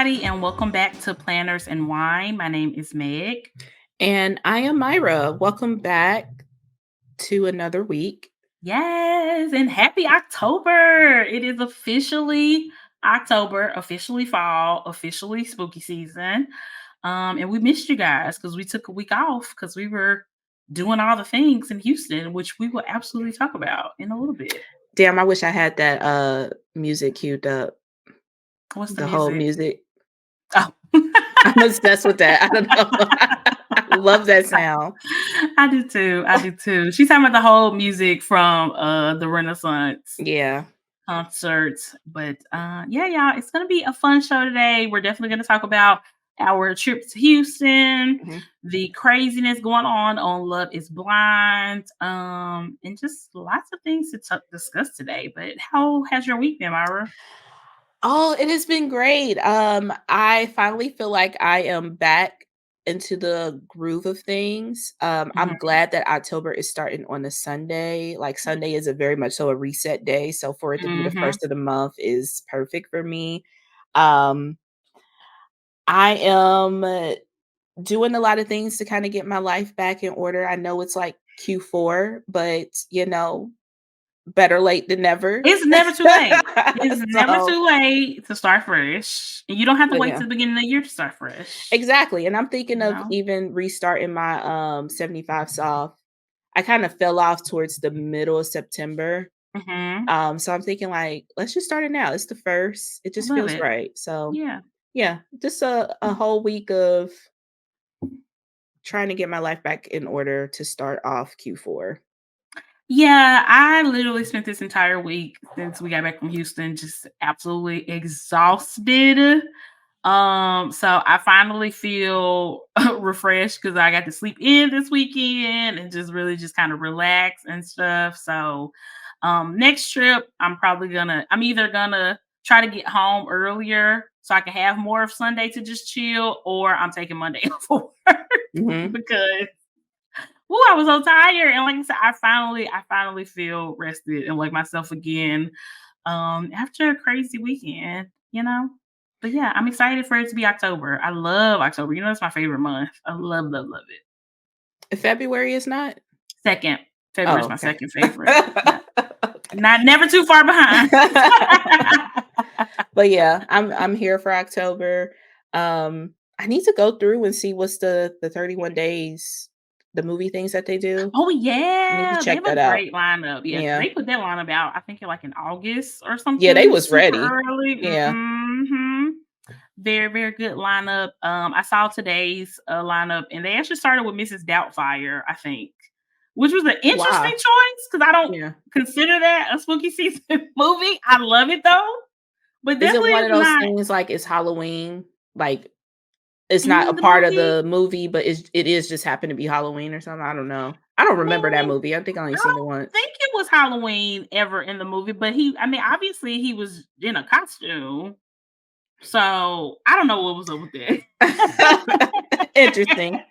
everybody, and welcome back to Planners and Wine. My name is Meg. And I am Myra. Welcome back to another week. Yes, and happy October. It is officially October, officially fall, officially spooky season. And we missed you guys because we took a week off because we were doing all the things in Houston, which we will absolutely talk about in a little bit. Damn, I wish I had that music queued up. What's the whole music? music. Oh. I'm obsessed with that. I don't know. I love that sound. I do too. She's talking about the whole music from the Renaissance concerts. But yeah, y'all, it's gonna be a fun show today. We're definitely gonna talk about our trip to Houston, the craziness going on Love is Blind, and just lots of things to discuss today. But how has your week been, Myra? Oh, it has been great. I finally feel like I am back into the groove of things. I'm glad that October is starting on a Sunday. Like Sunday is a very much so a reset day. So for it to be the first of the month is perfect for me. I am doing a lot of things to kind of get my life back in order. I know it's like Q4, but better late than never. It's never too late. It's never too late to start fresh. And you don't have to wait to the beginning of the year to start fresh. Exactly. And I'm thinking of even restarting my 75 soft. I kind of fell off towards the middle of September. So I'm thinking like, let's just start it now. It's the first. It just feels right. So yeah, just a whole week of trying to get my life back in order to start off Q4. Yeah, I literally spent this entire week since we got back from Houston just absolutely exhausted. So I finally feel refreshed because I got to sleep in this weekend and just really just kind of relax and stuff. So next trip, I'm either gonna try to get home earlier so I can have more of Sunday to just chill, or I'm taking Monday off for work because I was so tired. And like I said, I finally feel rested and like myself again. After a crazy weekend, But yeah, I'm excited for it to be October. I love October. It's my favorite month. I love it. February is not? Second. February is my second favorite. Never too far behind. But yeah, I'm here for October. I need to go through and see what's the 31 days, the movie things that they do. Oh yeah, check they have that a out. great lineup. Yeah, they put that lineup out. I think in August or something. Yeah, they was ready. Early. Yeah. Very, very good lineup. I saw today's lineup, and they actually started with Mrs. Doubtfire, I think, which was an interesting choice because I don't consider that a spooky season movie. I love it though, but is it one of those things like it's Halloween? Like it's not a part of the movie, but it is just happened to be Halloween or something. I don't know. I don't remember that movie. I think I only seen it once. I think it was Halloween ever in the movie, but obviously he was in a costume. So I don't know what was up with that. Interesting.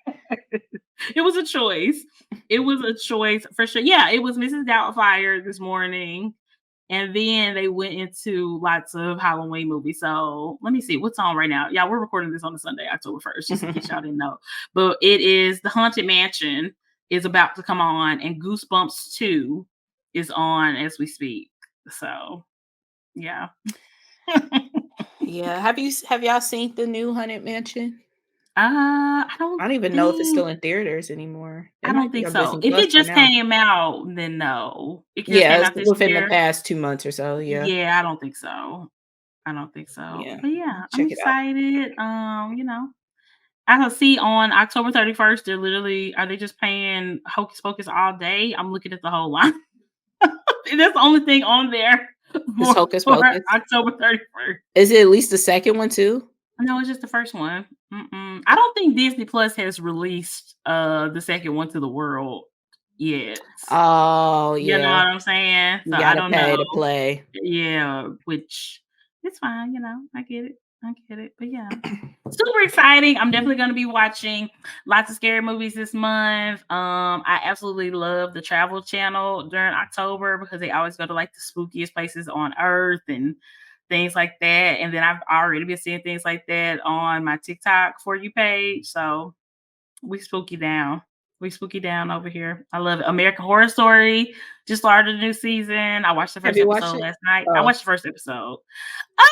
It was a choice. It was a choice for sure. Yeah, it was Mrs. Doubtfire this morning. And then they went into lots of Halloween movies. So let me see what's on right now. Yeah, we're recording this on a Sunday, October 1st, just in case y'all didn't know. But it is The Haunted Mansion is about to come on, and Goosebumps 2 is on as we speak. So yeah. Yeah. Have y'all seen the new Haunted Mansion? I don't even know if it's still in theaters anymore. I don't think so. If it just came out, then no. It just came out this within year. The past 2 months or so. Yeah. Yeah, I don't think so. Yeah. But yeah, I'm excited. I can see on October 31st, are they just playing Hocus Pocus all day? I'm looking at the whole line. That's the only thing on there for October 31st. Is it at least the second one too? No, it's just the first one. I don't think Disney Plus has released the second one to the world yet. Oh, yeah. You know what I'm saying? So I don't know. To play. Yeah, which it's fine, I get it. But yeah, super exciting. I'm definitely going to be watching lots of scary movies this month. I absolutely love the Travel Channel during October because they always go to like the spookiest places on earth and things like that. And then I've already been seeing things like that on my TikTok For You page. So we spooky down. We spooky down over here. I love it. American Horror Story just started a new season. I watched the Have first you watched episode it? last night. I Oh. watched the first episode. I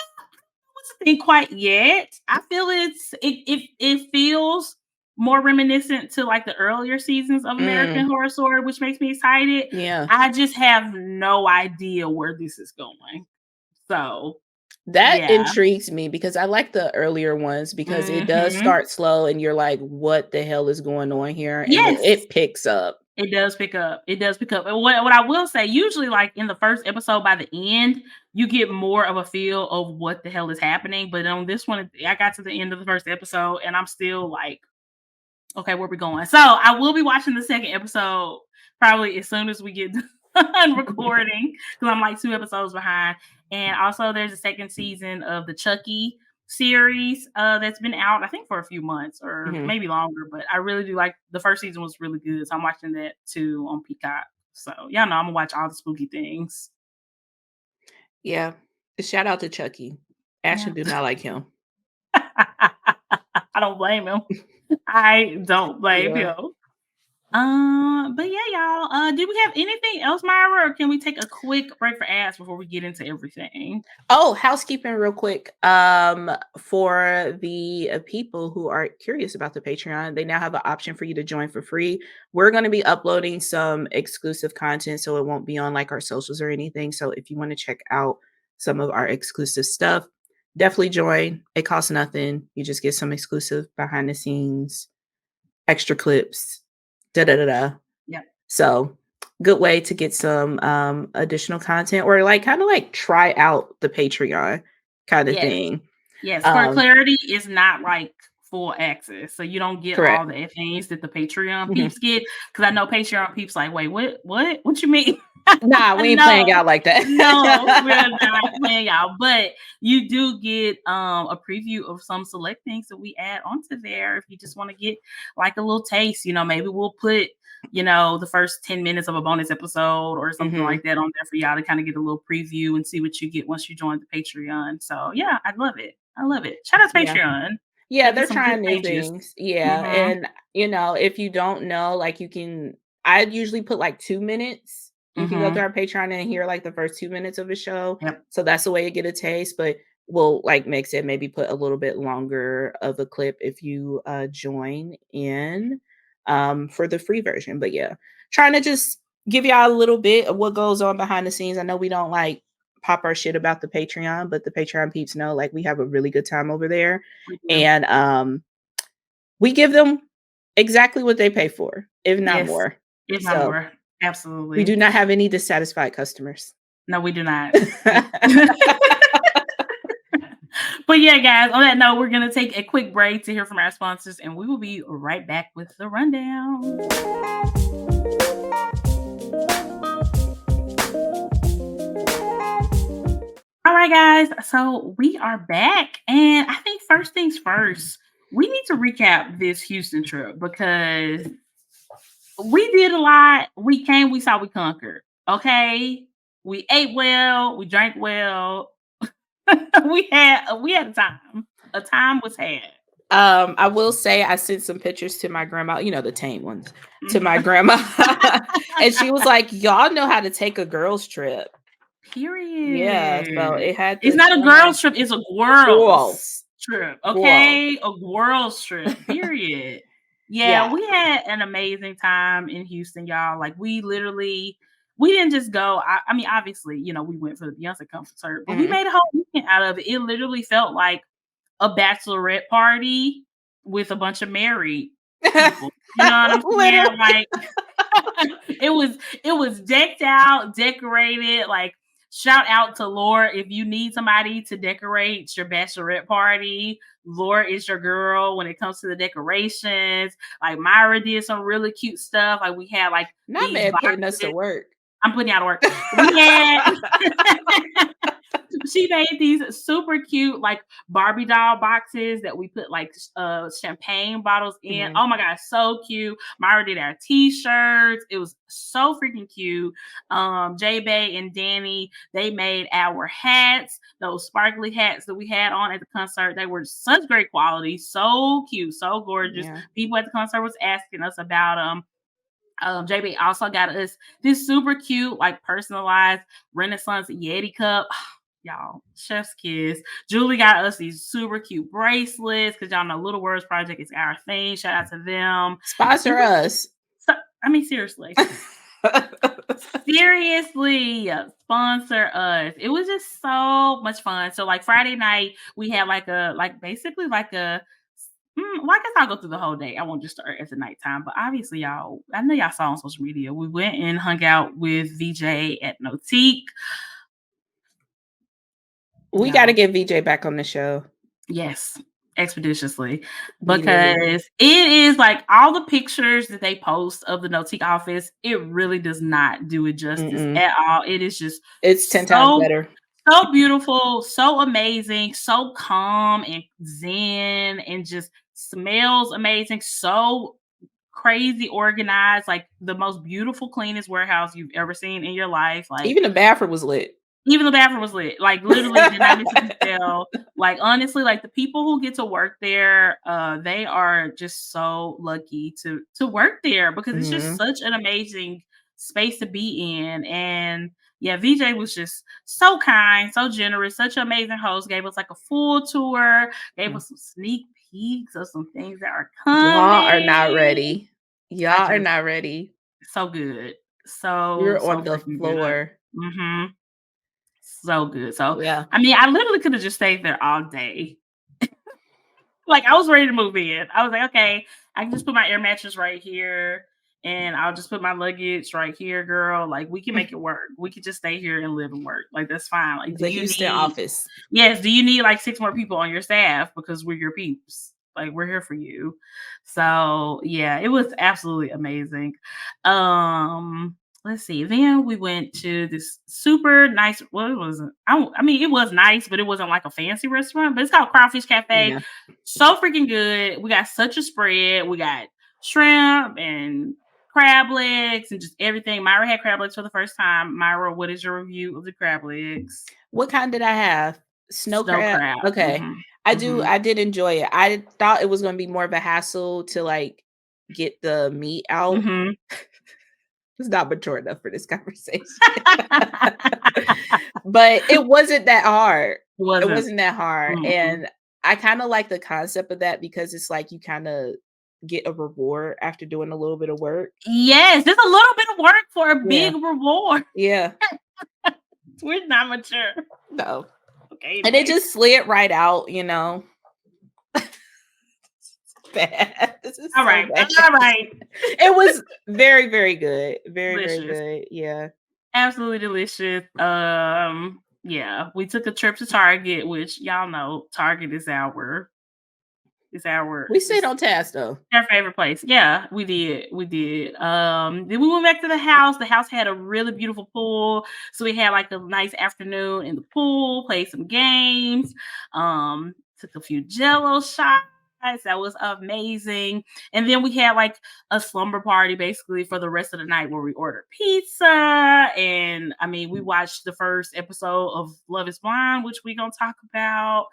wasn't think quite yet. I feel it feels more reminiscent to like the earlier seasons of American Horror Story, which makes me excited. Yeah. I just have no idea where this is going. So That yeah. intrigues me because I like the earlier ones because it does Mhm. start slow and you're like, "What the hell is going on here?" And then Yes. it picks up. It does pick up. It does pick up. And what I will say, usually like in the first episode, by the end, you get more of a feel of what the hell is happening. But on this one, I got to the end of the first episode and I'm still like, okay, where we going? So I will be watching the second episode probably as soon as we get done recording because I'm like 2 episodes behind. And also, there's a second season of the Chucky series that's been out, I think, for a few months or Mhm. maybe longer. But I really do like the first season was really good, so I'm watching that too on Peacock. So y'all know I'm gonna watch all the spooky things. Yeah. Shout out to Chucky. Ashley Yeah, do not like him. I don't blame him. I don't blame Yeah. him. But yeah, y'all. Do we have anything else, Myra, or can we take a quick break for ads before we get into everything? Oh, housekeeping real quick. For the people who are curious about the Patreon, they now have an option for you to join for free. We're going to be uploading some exclusive content, so it won't be on like our socials or anything. So if you want to check out some of our exclusive stuff, definitely join. It costs nothing. You just get some exclusive behind the scenes, extra clips, da da da da. Yeah. So good way to get some additional content or like kind of like try out the Patreon kind of Yes. thing. Yes, for Um, clarity, it's not like full access, so you don't get all correct. the things that the Patreon Mhm. peeps get. Because I know Patreon peeps like, "Wait, what you mean?" Nah, we ain't playing No, out like no, we're that. not playing y'all, but you do get, a preview of some select things that we add onto there if you just wanna get, like, a little taste, maybe we'll put, the first 10 minutes of a bonus episode or something Mhm. like that on there for y'all to kinda get a little preview and see what you get once you join the Patreon, so, yeah, I love it. I love it. Shout out to Yeah. Patreon. Yeah, They did they're some good trying new changes. things. Yeah, Mhm. and, if you don't know, like, I usually put, like, 2 minutes. You can go through Mhm. our Patreon and hear, like, the first 2 minutes of a show, Yep. so that's the way to get a taste, but we'll, like Meg said, maybe put a little bit longer of a clip if you, join in, for the free version, but yeah, trying to just give y'all a little bit of what goes on behind the scenes. I know we don't, like, pop our shit about the Patreon, but the Patreon peeps know, like, we have a really good time over there. We do. And we give them exactly what they pay for, if not Yes, more. if not So more. we do Absolutely. not have any dissatisfied customers. No, we do not. We But yeah, guys, on that note, we're going to take a quick break to hear from our sponsors, and we will be right back with the rundown. All right, guys. So we are back. And I think first things first, we need to recap this Houston trip because we did a lot. We came, we saw, we conquered. Okay. We ate well, we drank well. we had a time. A time was had. I will say I sent some pictures to my grandma, the tame ones, to my Mhm. grandma. And she was like, "Y'all know how to take a girls trip." Yeah, so Period. it had It's to not a show my girls trip, it's a girls girls. trip, Girls. okay? A girls trip, period. Yeah, Yeah. we had an amazing time in Houston, y'all. Like, we didn't just go. I mean, obviously, we went for the Beyonce concert, but we Mhm. made a whole weekend out of it. It literally felt like a bachelorette party with a bunch of married people. You know what I'm saying? Literally. Like, it was decked out, decorated. Like, shout out to Laura if you need somebody to decorate your bachelorette party. Laura is your girl when it comes to the decorations. Like, Myra did some really cute stuff. Like, we had like Not these mad putting us to boxes. work. I'm putting out work. We had She made these super cute, like, Barbie doll boxes that we put, like, champagne bottles in. Mhm. Oh my god, so cute. Myra did our T-shirts. It was so freaking cute. J Bay and Danny, they made our hats, those sparkly hats that we had on at the concert. They were such great quality, so cute, so gorgeous. Yeah. People at the concert was asking us about them. JB also got us this super cute, like personalized Renaissance Yeti cup. Y'all, chef's kiss. Julie got us these super cute bracelets because y'all know Little Words Project is our thing. Shout out to them. It Sponsor was us. so, I mean, seriously, seriously, sponsor us. It was just so much fun. So, like Friday night, we had basically like a well, I guess I'll go through the whole day. I won't just start at the nighttime. But obviously, y'all, I know y'all saw on social media. We went and hung out with VJ at Notique. We got to Y'all, get VJ back on the show. yes, expeditiously. Immediately. Because it is like all the pictures that they post of the Notique office, it really does not do it justice Mm-mm. at all. It is just It's 10 times better. so beautiful, so amazing, so calm and zen, and just smells amazing, so crazy organized, like the most beautiful, cleanest warehouse you've ever seen in your life. Like Even the bathroom was lit. even the bathroom was lit. Like literally did not miss a detail. Like honestly, like the people who get to work there, they are just so lucky to work there because it's just Mhm. such an amazing space to be in. And yeah, VJ was just so kind, so generous, such an amazing host. Gave us like a full tour, gave Mm. us some sneak peeks of some things that are Y'all are not coming. ready. Y'all I are just not ready. so good. You're So on the freaking good. floor. Mhm. So good. So, Yeah. I mean, I literally could have just stayed there all day. Like, I was ready to move in. I was like, okay, I can just put my air mattress right here and I'll just put my luggage right here, girl. Like, we can make it work. We could just stay here and live and work. Like, that's fine. Like, do The you Houston need, office. yes, do you need like 6 more people on your staff because we're your peeps? Like, we're here for you. So, yeah, it was absolutely amazing. Let's see. Then we went to this super nice. Well, it wasn't. I mean, it was nice, but it wasn't like a fancy restaurant. But it's called Crawfish Cafe. Yeah. So freaking good. We got such a spread. We got shrimp and crab legs and just everything. Myra had crab legs for the first time. Myra, what is your review of the crab legs? What kind did I have? Snow Snow crab? crab. Okay. Mm-hmm. I Mm-hmm. I did enjoy it. I thought it was gonna be more of a hassle to, like, get the meat out. Mm-hmm. It's not mature enough for this conversation. But it wasn't that hard. It Wasn't. wasn't that hard, Mm-mm. and I kinda like the concept of that because it's like you kinda get a reward after doing a little bit of work. Yes, there's a little bit of work for a Yeah. big reward. Yeah. We're not mature. No. Okay, And it anyway. just slid right out, you know? Bad. This is All so right. bad. All right. It was very, very good. Very, very Delicious. good. Yeah. Absolutely delicious. Yeah, we took a trip to Target, which y'all know Target is We stayed it's on task though. our favorite place. Yeah, we did. We did. Then we went back to the house. The house had a really beautiful pool. So we had like a nice afternoon in the pool, played some games, took a few jello shots. That was amazing. And then we had like a slumber party basically for the rest of the night where we ordered pizza. And I mean, we watched the first episode of Love is Blind, which we're gonna talk about.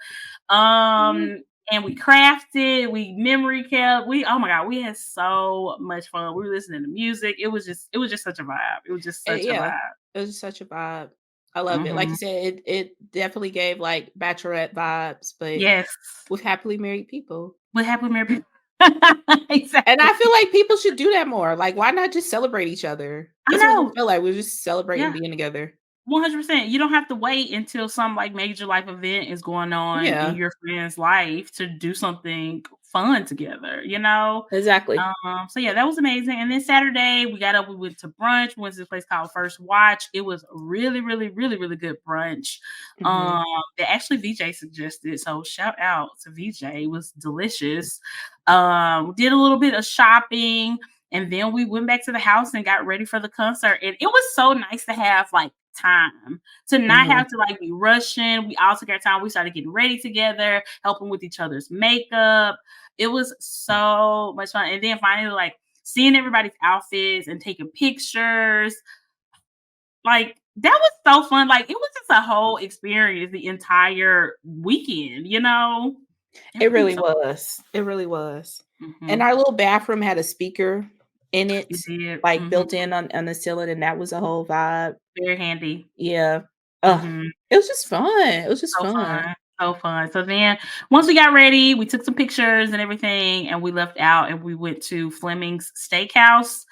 Mhm. And we crafted, we memory kept, we oh my god, we had so much fun. We were listening to music. It was just such a vibe. It was just such a Yeah. vibe. It was such a vibe. I love it. Like you Mhm. said, it definitely gave like bachelorette vibes, but Yes. with happily married people. What happened, Mary? And I feel Exactly. like people should do that more. Like, why not just celebrate each other? I That's what we know. feel like. We're just celebrating Yeah. being together. 100%. You don't have to wait until some like major life event is going on in Yeah, your friend's life to do something fun together, you know? exactly. So yeah, that was amazing. And then Saturday we got up, we went to brunch, we went to this place called First Watch. It was really, really, really, really good brunch. Mhm. That actually VJ suggested. So shout out to VJ. It was delicious. Did a little bit of shopping. And then we went back to the house and got ready for the concert. And it was so nice to have like time to not Mhm. have to like be rushing. We all took our time. We started getting ready together, helping with each other's makeup. It was so much fun. And then finally, like seeing everybody's outfits and taking pictures, like that was so fun. Like it was just a whole experience the entire weekend, you know? It Everything was really so was. It really was. And mhm. our little bathroom had a speaker in it, It did. like, Mhm. built in on the ceiling, and that was a whole vibe. Very handy. Yeah. Ugh, Mhm. it was just fun. It was just So fun. fun. So fun. So then once we got ready, we took some pictures and everything, and we left out and we went to Fleming's Steakhouse.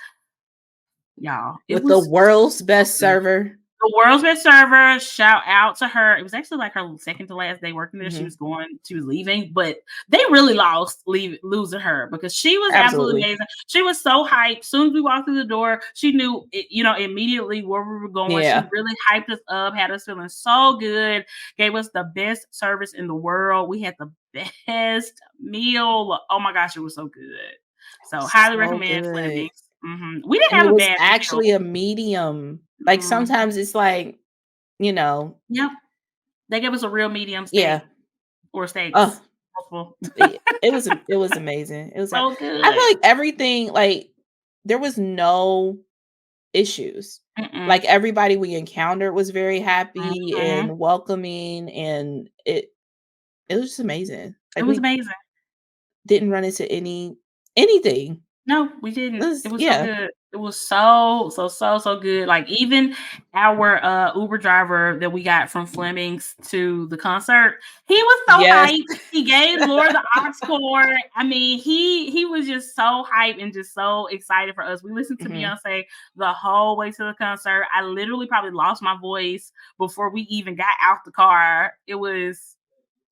Y'all, it With the was world's so best good. server. The world's best server, shout out to her. It was actually like her second to last day working there. Mhm. She was leaving, but they really lost losing her because she was absolutely Absolutely. amazing. She was so hyped. Soon as we walked through the door, she knew it, immediately where we were going. She Yeah. really hyped us up, had us feeling so good, gave us the best service in the world. We had the best meal. Oh my gosh, it was so good. So highly So recommend good. Fleming's. We didn't And have it a was bad actually meal. a medium. Like, Mhm. sometimes it's like, you know Yep. They gave us a real medium yeah. steak or Oh, steaks, multiple. it was amazing. It was So I feel good. like everything, like, there was no issues. Mm-mm. Like, everybody we encountered was very happy Mhm. and welcoming, and it was just amazing. It Like, was we amazing. didn't run into anything. No, we It didn't. was It was so yeah. good. It was so good. Like, even our, Uber driver that we got from Fleming's to the concert, he was so Yes. hyped. He gave Laura the aux cord. I mean, he was just so hyped and just so excited for us. We listened to Mhm. Beyonce the whole way to the concert. I literally probably lost my voice before we even got out the car. It was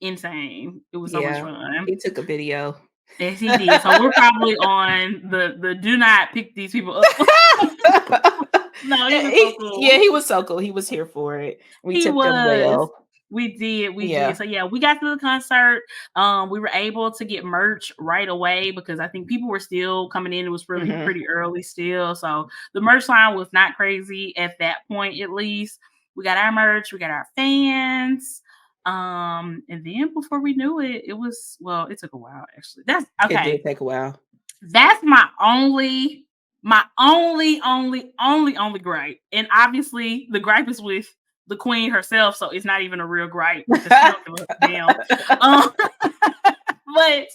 insane. It was so much Yeah. fun. He took a video. Yes, he did. So we're probably on the do not pick these people up. No, he was so Yeah, cool. he was so cool. He was here for it. We He tipped him was. well. We did. Yeah. So yeah, we got to the concert. We were able to get merch right away because I think people were still coming in. It was really Mhm. pretty early still. So the merch line was not crazy at that point, at least. We got our merch, we got our fans. And then before we knew it, it was well, it took a while actually. That's It did okay. take a while. That's my only gripe. And obviously the gripe is with the queen herself, so it's not even a real gripe because she don't give a damn. Um, but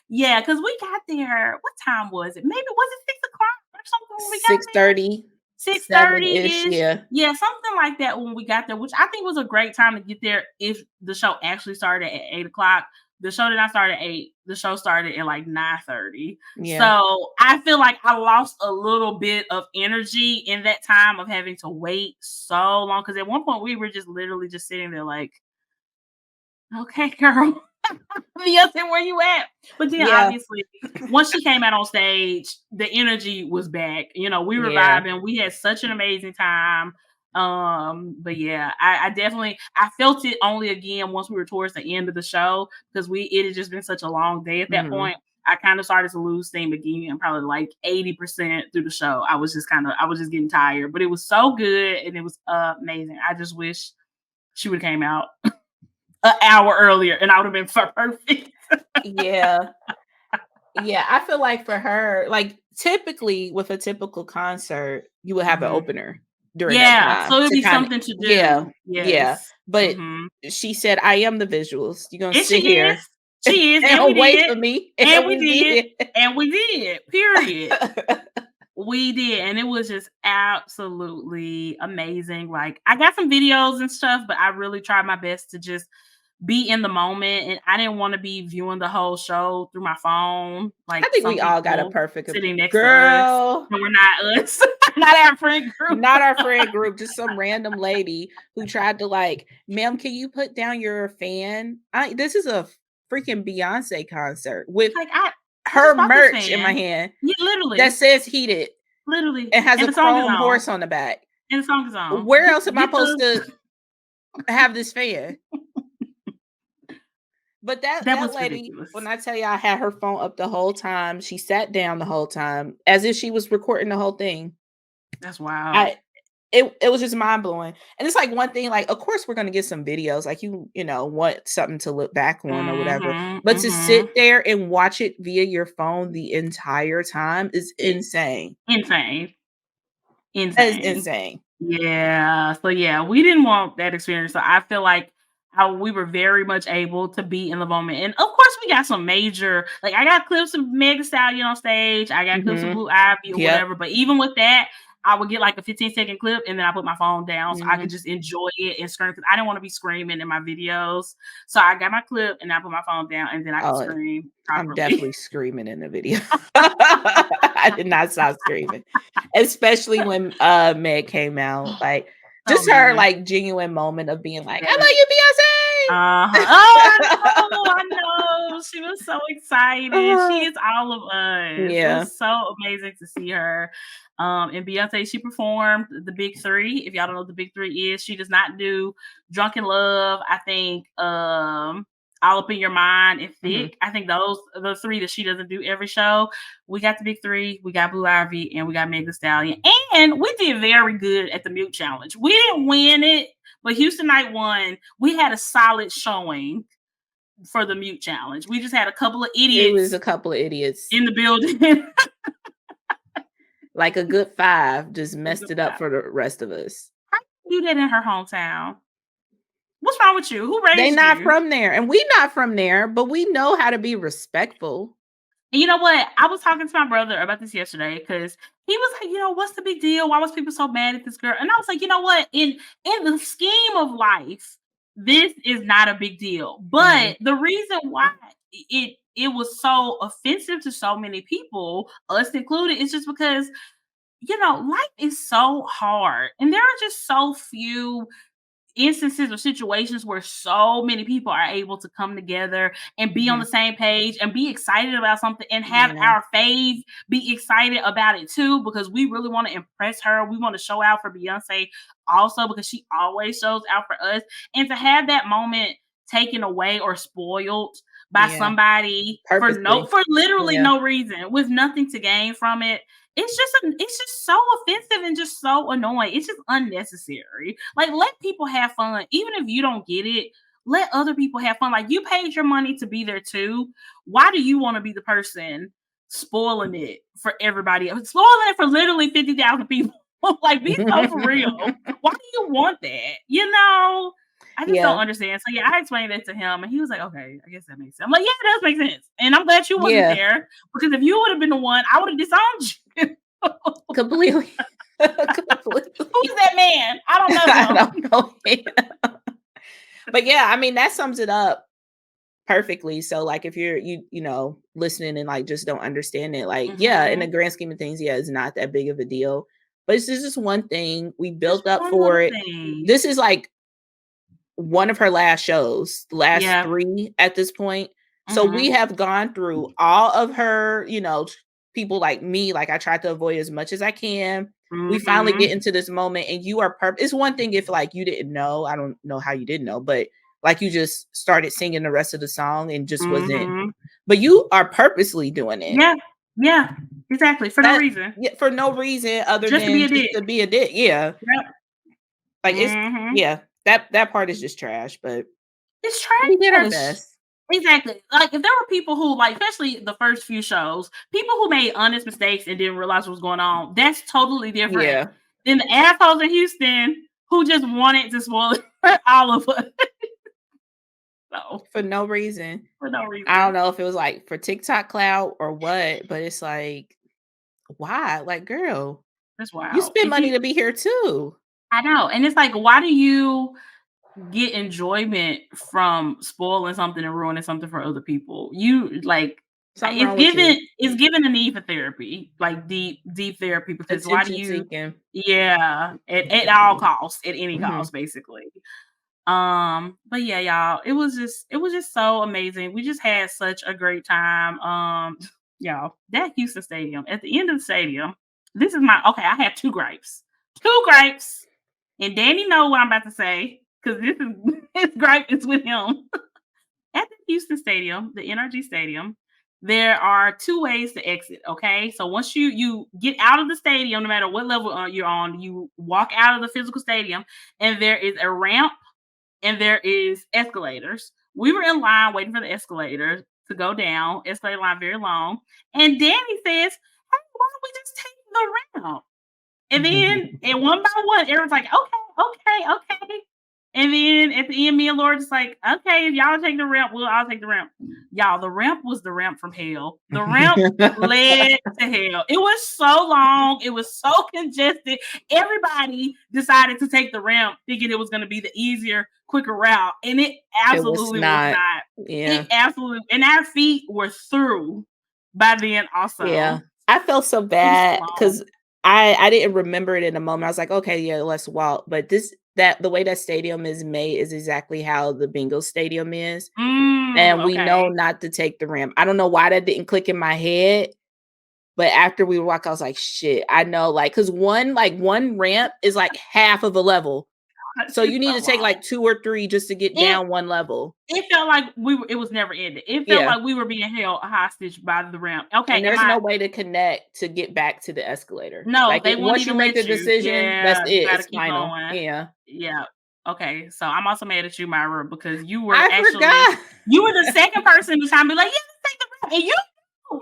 yeah, because we got there. What time was it? Maybe was it 6 o'clock or something when we got there? 6:30, 7-ish, 6:30-ish. yeah. Yeah, something like that when we got there, which I think was a great time to get there if the show actually started at 8 o'clock. The show did not start at 8. The show started at like 9:30. Yeah. So I feel like I lost a little bit of energy in that time of having to wait so long. Cause at one point we were just literally just sitting there like, okay, girl. Beyonce, where you at? But then Yeah. obviously, once she came out on stage, the energy was back. We were Yeah. vibing. We had such an amazing time. But yeah, I definitely I felt it only again once we were towards the end of the show because it had just been such a long day at that Mhm. point. I kind of started to lose steam again, probably like 80% through the show. I was just getting tired, but it was so good and it was amazing. I just wish she would have came out an hour earlier and I would have been perfect. Yeah. Yeah, I feel like for her, like, typically, with a typical concert, you would have an Mhm. opener during that Yeah, time so it'd to be kinda something to yeah, do. yeah, Yes. but Mhm. she said, "I am the visuals. You're gonna And she sit is. here She is, and we and wait did. for me," And and we we did. did. And we did. Period. We did, and it was just absolutely amazing. Like, I got some videos and stuff, but I really tried my best to just be in the moment, and I didn't wanna be viewing the whole show through my phone, I like think some we all got a people perfect sitting next to us, girl, and we're not us, not our friend group. not our friend group, just some random lady who tried to, like, "Ma'am, can you put down your fan?" This is a freaking Beyonce concert with Like, I her just bought this merch in my fan. hand Yeah, that literally, says "Heated." literally, It has and a the song is chrome on, horse on the back. and the song is on. Where Get else am I get supposed the to have this fan? But that that that was lady, when ridiculous. I tell you I had her phone up the whole time, she sat down the whole time as if she was recording the whole thing. That's wild. I it was just mind blowing. And it's like one thing, like, of course we're gonna get some videos, like you know, want something to look back on or whatever. Mhm, But to sit mhm. there and watch it via your phone the entire time is It insane. insane, That is insane. insane. Yeah. So yeah, we didn't want that experience. So I feel like how we were very much able to be in the moment. And of course, we got some major, like I got clips of Meg Thee Stallion on stage. I got clips of Mhm. Blue Ivy or Yep. whatever. But even with that, I would get like a 15-second clip and then I put my phone down so I could Mhm. just enjoy it and scream because I didn't want to be screaming in my videos. So I got my clip and I put my phone down and then I could Oh, scream I'm properly. definitely screaming in the video. I did not stop screaming, especially when, Meg came out, like, So just her, amazing. like, genuine moment of being like, Yes. "I Uh-huh. love Oh, you, Beyonce!" I know. She was so excited. She Uh, is all of us. It yeah. was so amazing to see her. And Beyonce, she performed the Big Three. If y'all don't know what the Big Three is, she does not do Drunken Love. I think All Up in Your Mind and Mhm. Thick. I think those are the three that she doesn't do every show. We got the Big Three, we got Blue Ivy, and we got Meg Thee Stallion. And we did very good at the Mute Challenge. We didn't win it, but Houston Night won. We had a solid showing for the Mute Challenge. We just had a couple of It was idiots a couple of idiots, in the building. like a good 5 just How messed it up for the rest of us. you do that in her hometown? What's wrong with you? Who They raised not you? from there, and we not from there, but we know how to be respectful. And you know what? I was talking to my brother about this yesterday because he was like, what's the big deal? Why was people so mad at this girl? And I was like, you know what? In the scheme of life, this is not a big deal. Mhm. But the reason why it was so offensive to so many people, us included, is just because life is so hard, and there are just so few instances or situations where so many people are able to come together and be on the Mhm. same page and be excited about something and have Yeah. our fave be excited about it too because we really want to impress her. We want to show out for Beyonce also because she always shows out for us. And to have that moment taken away or spoiled by Yeah. somebody Purposely. for literally Yeah. no reason with nothing to gain from it, it's just so offensive and just so annoying. It's just unnecessary. Like, let people have fun, even if you don't get it. Let other people have fun. Like, you paid your money to be there too. Why do you want to be the person spoiling it for everybody else? Spoiling it for literally 50,000 people. Like, be so for real. Why do you want that? I just don't Yeah. understand. So yeah, I explained that to him, and he was like, "Okay, I guess that makes sense." I'm like, "Yeah, it does make sense," and I'm glad you wasn't Yeah. there because if you would have been the one, I would have disowned you. Completely. Who is Completely. that man? I don't know I him. don't know. But yeah, I mean, that sums it up perfectly. So, like, if you're listening and, like, just don't understand it, like, yeah, in the Mhm. grand scheme of things, yeah, it's not that big of a deal. But it's just one thing. We Just built up one for little it. thing. This is, like, one of her last shows, last Yeah. 3 at this point. So we Mhm. have gone through all of her, people like me, like I tried to avoid as much as I can. We finally get Mhm. into this moment and you are it's one thing if like you didn't know, I don't know how you didn't know, but like you just started singing the rest of the song and just wasn't, Mhm. but you are purposely doing it. Yeah. Yeah. Exactly. For no That reason. Yeah, for no reason other Just to be than a just dick. to be a dick. Yeah. Yep. Like it's Mhm. yeah, that part is just trash, but It's we did our trash. best. Exactly. Like, if there were people who, like, especially the first few shows, people who made honest mistakes and didn't realize what was going on, that's totally different Yeah. than the assholes in Houston who just wanted to spoil it for all of us. So, For no reason. for no I don't reason. know if it was, like, for TikTok clout or what, but it's like, why? Like, girl, That's you wild. spend If money you to be here too. I know. And it's like, why do you get enjoyment from spoiling something and ruining something for other people? You like Something wrong with you. it's given a need for therapy, like deep therapy, because why do Attention you seeking. yeah, at all costs, at any Mhm. cost, basically. But yeah, y'all, it was just so amazing. We just had such a great time. Y'all, that Houston Stadium, at the end of the stadium, this is my okay, I have two gripes. Two gripes. And Danny know what I'm about to say, because this is his gripe is with him. At the Houston Stadium, the NRG Stadium, there are two ways to exit. Okay, so once you get out of the stadium, no matter what level you're on, you walk out of the physical stadium, and there is a ramp and there is escalators. We were in line waiting for the escalators to go down. Escalator line very long, and Danny says, "Hey, why don't we just take the ramp?" And then, and one by one, everyone's like, "Okay, okay, okay." And then at the end, me and Laura just like, "Okay, if y'all take the ramp, I'll take the ramp." Y'all, the ramp was the ramp from hell. The ramp led to hell. It was so long. It was so congested. Everybody decided to take the ramp, thinking it was going to be the easier, quicker route, and it It was absolutely was not. not. Yeah. It absolutely, and our feet were through by then. Yeah. Also, I felt so it was so bad long. because I didn't remember it in a moment. I was like, "Okay, yeah, let's walk." But that the way that stadium is made is exactly how the Bengals stadium is, and we know Okay. not to take the ramp. I don't know why that didn't click in my head, but after we walk, I was like, "Shit, I know," because one ramp is, like, half of a level. So you It's need so to take, long. like, 2 or 3 just to get It down one level. it felt like it was never ending. It felt Yeah, like we were being held hostage by the ramp. Okay, and am there's I no way to connect to get back to the escalator. no, Like, they won't once you even make the let you. decision, that's Yeah, you it, gotta it's keep final. going. Yeah. Yeah. Okay, so I'm also mad at you, Myra, because I forgot. you were the second person to try and be like, "Yeah, take the ramp," and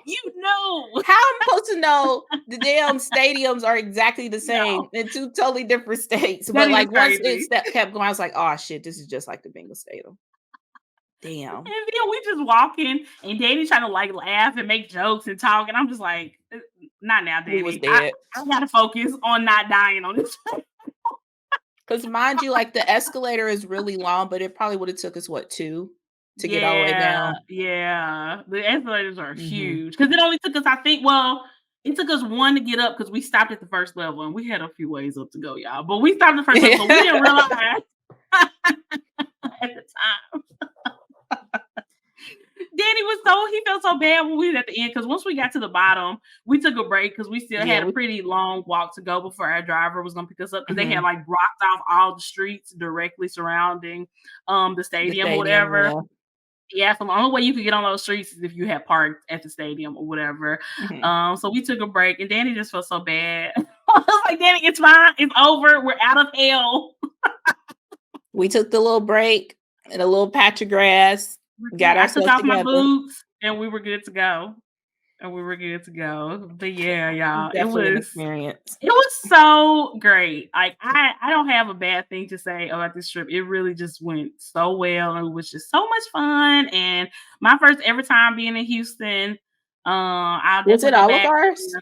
you knew. How I'm supposed to know the damn stadiums are exactly the No, same in 2 totally different states, that but, is like, once it crazy. step kept going, I was like, "Oh shit, this is just like the Bengals stadium." Damn. And then we just walking, and Danny trying to like laugh and make jokes and talk, and I'm just like, not now, We was Danny. dead. I gotta focus on not dying on this." 'Cause mind you, like, the escalator is really long, but it probably would've took us, what, 2 to get all the way Yeah, down? yeah. The escalators are Mhm. huge because it only took us, I think, well, it took us one to get up because we stopped at the first level and we had a few ways up to go, y'all. But we stopped at the first level, so we didn't realize at the time. Danny was he felt so bad when we was at the end because once we got to the bottom, we took a break because we still Yeah, had a we pretty long walk to go before our driver was gonna pick us up because they had mhm. like blocked off all the streets directly surrounding the The stadium or stadium, whatever. yeah. Yeah, so the only way you could get on those streets is if you had parked at the stadium or whatever. Mhm. So we took a break, and Danny just felt so bad. I was like, Danny, it's fine. It's over. We're out of hell. We took the little break and a little patch of grass, We're good. got I took ourselves off my together. boots, and we were good to go. And we were good to go. But yeah, y'all, Definitely an experience. it was so great. Like I don't have a bad thing to say about this trip. It really just went so well and it was just so much fun. And my first ever time being in Houston. I'll Was definitely it go all of back. ours?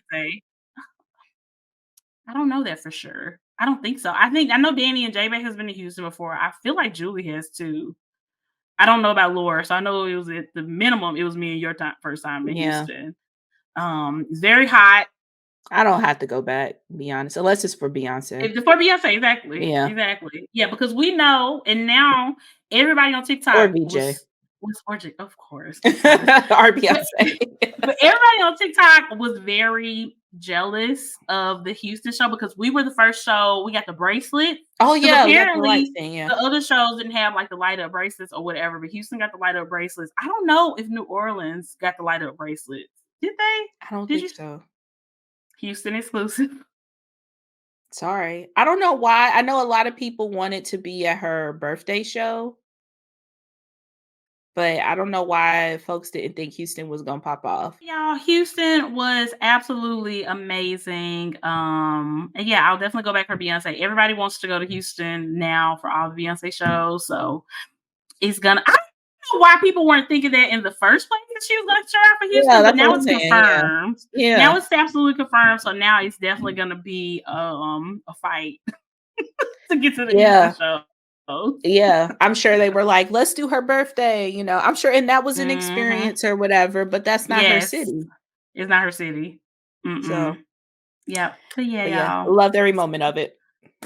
I don't know that for sure. I don't think so. I know Danny and J-Bay has been to Houston before. I feel like Julie has too. I don't know about Laura, so I know it was at the minimum. It was me and your first time in Yeah. Houston. It's very hot. I don't have to go back, be honest, unless it's for Beyonce. For Beyonce, exactly, Yeah. exactly. Yeah, because we know, and now everybody on Or TikTok VJ. was orgy, of course. Or But Beyonce. but everybody on TikTok was very jealous of the Houston show because we were the first show. We got the bracelet Oh, because yeah, we got the lights apparently thing, yeah. the other shows didn't have like the light up bracelets or whatever, but Houston got the light up bracelets. I don't know if New Orleans got the light up bracelets. Did they? I don't Did think you? so. Houston exclusive. Sorry. I don't know why. I know a lot of people wanted to be at her birthday show, but I don't know why folks didn't think Houston was gonna pop off. Y'all, Houston was absolutely amazing. And yeah, I'll definitely go back for Beyonce. Everybody wants to go to Houston now for all the Beyonce shows, so it's gonna. I don't know why people weren't thinking that in the first place that she was gonna show out for Yeah, Houston, but that's what now I'm it's saying, yeah. confirmed. Yeah. Now it's absolutely confirmed. So now it's definitely gonna be a fight to get to the Houston Yeah. show. Yeah. I'm sure they were like, "Let's do her birthday," I'm sure and that was an Hmm. experience or whatever, but that's not her Yes, city. it's not her city. So, Mm-mm. Yep. But yeah, but yeah, y'all. loved every moment of it.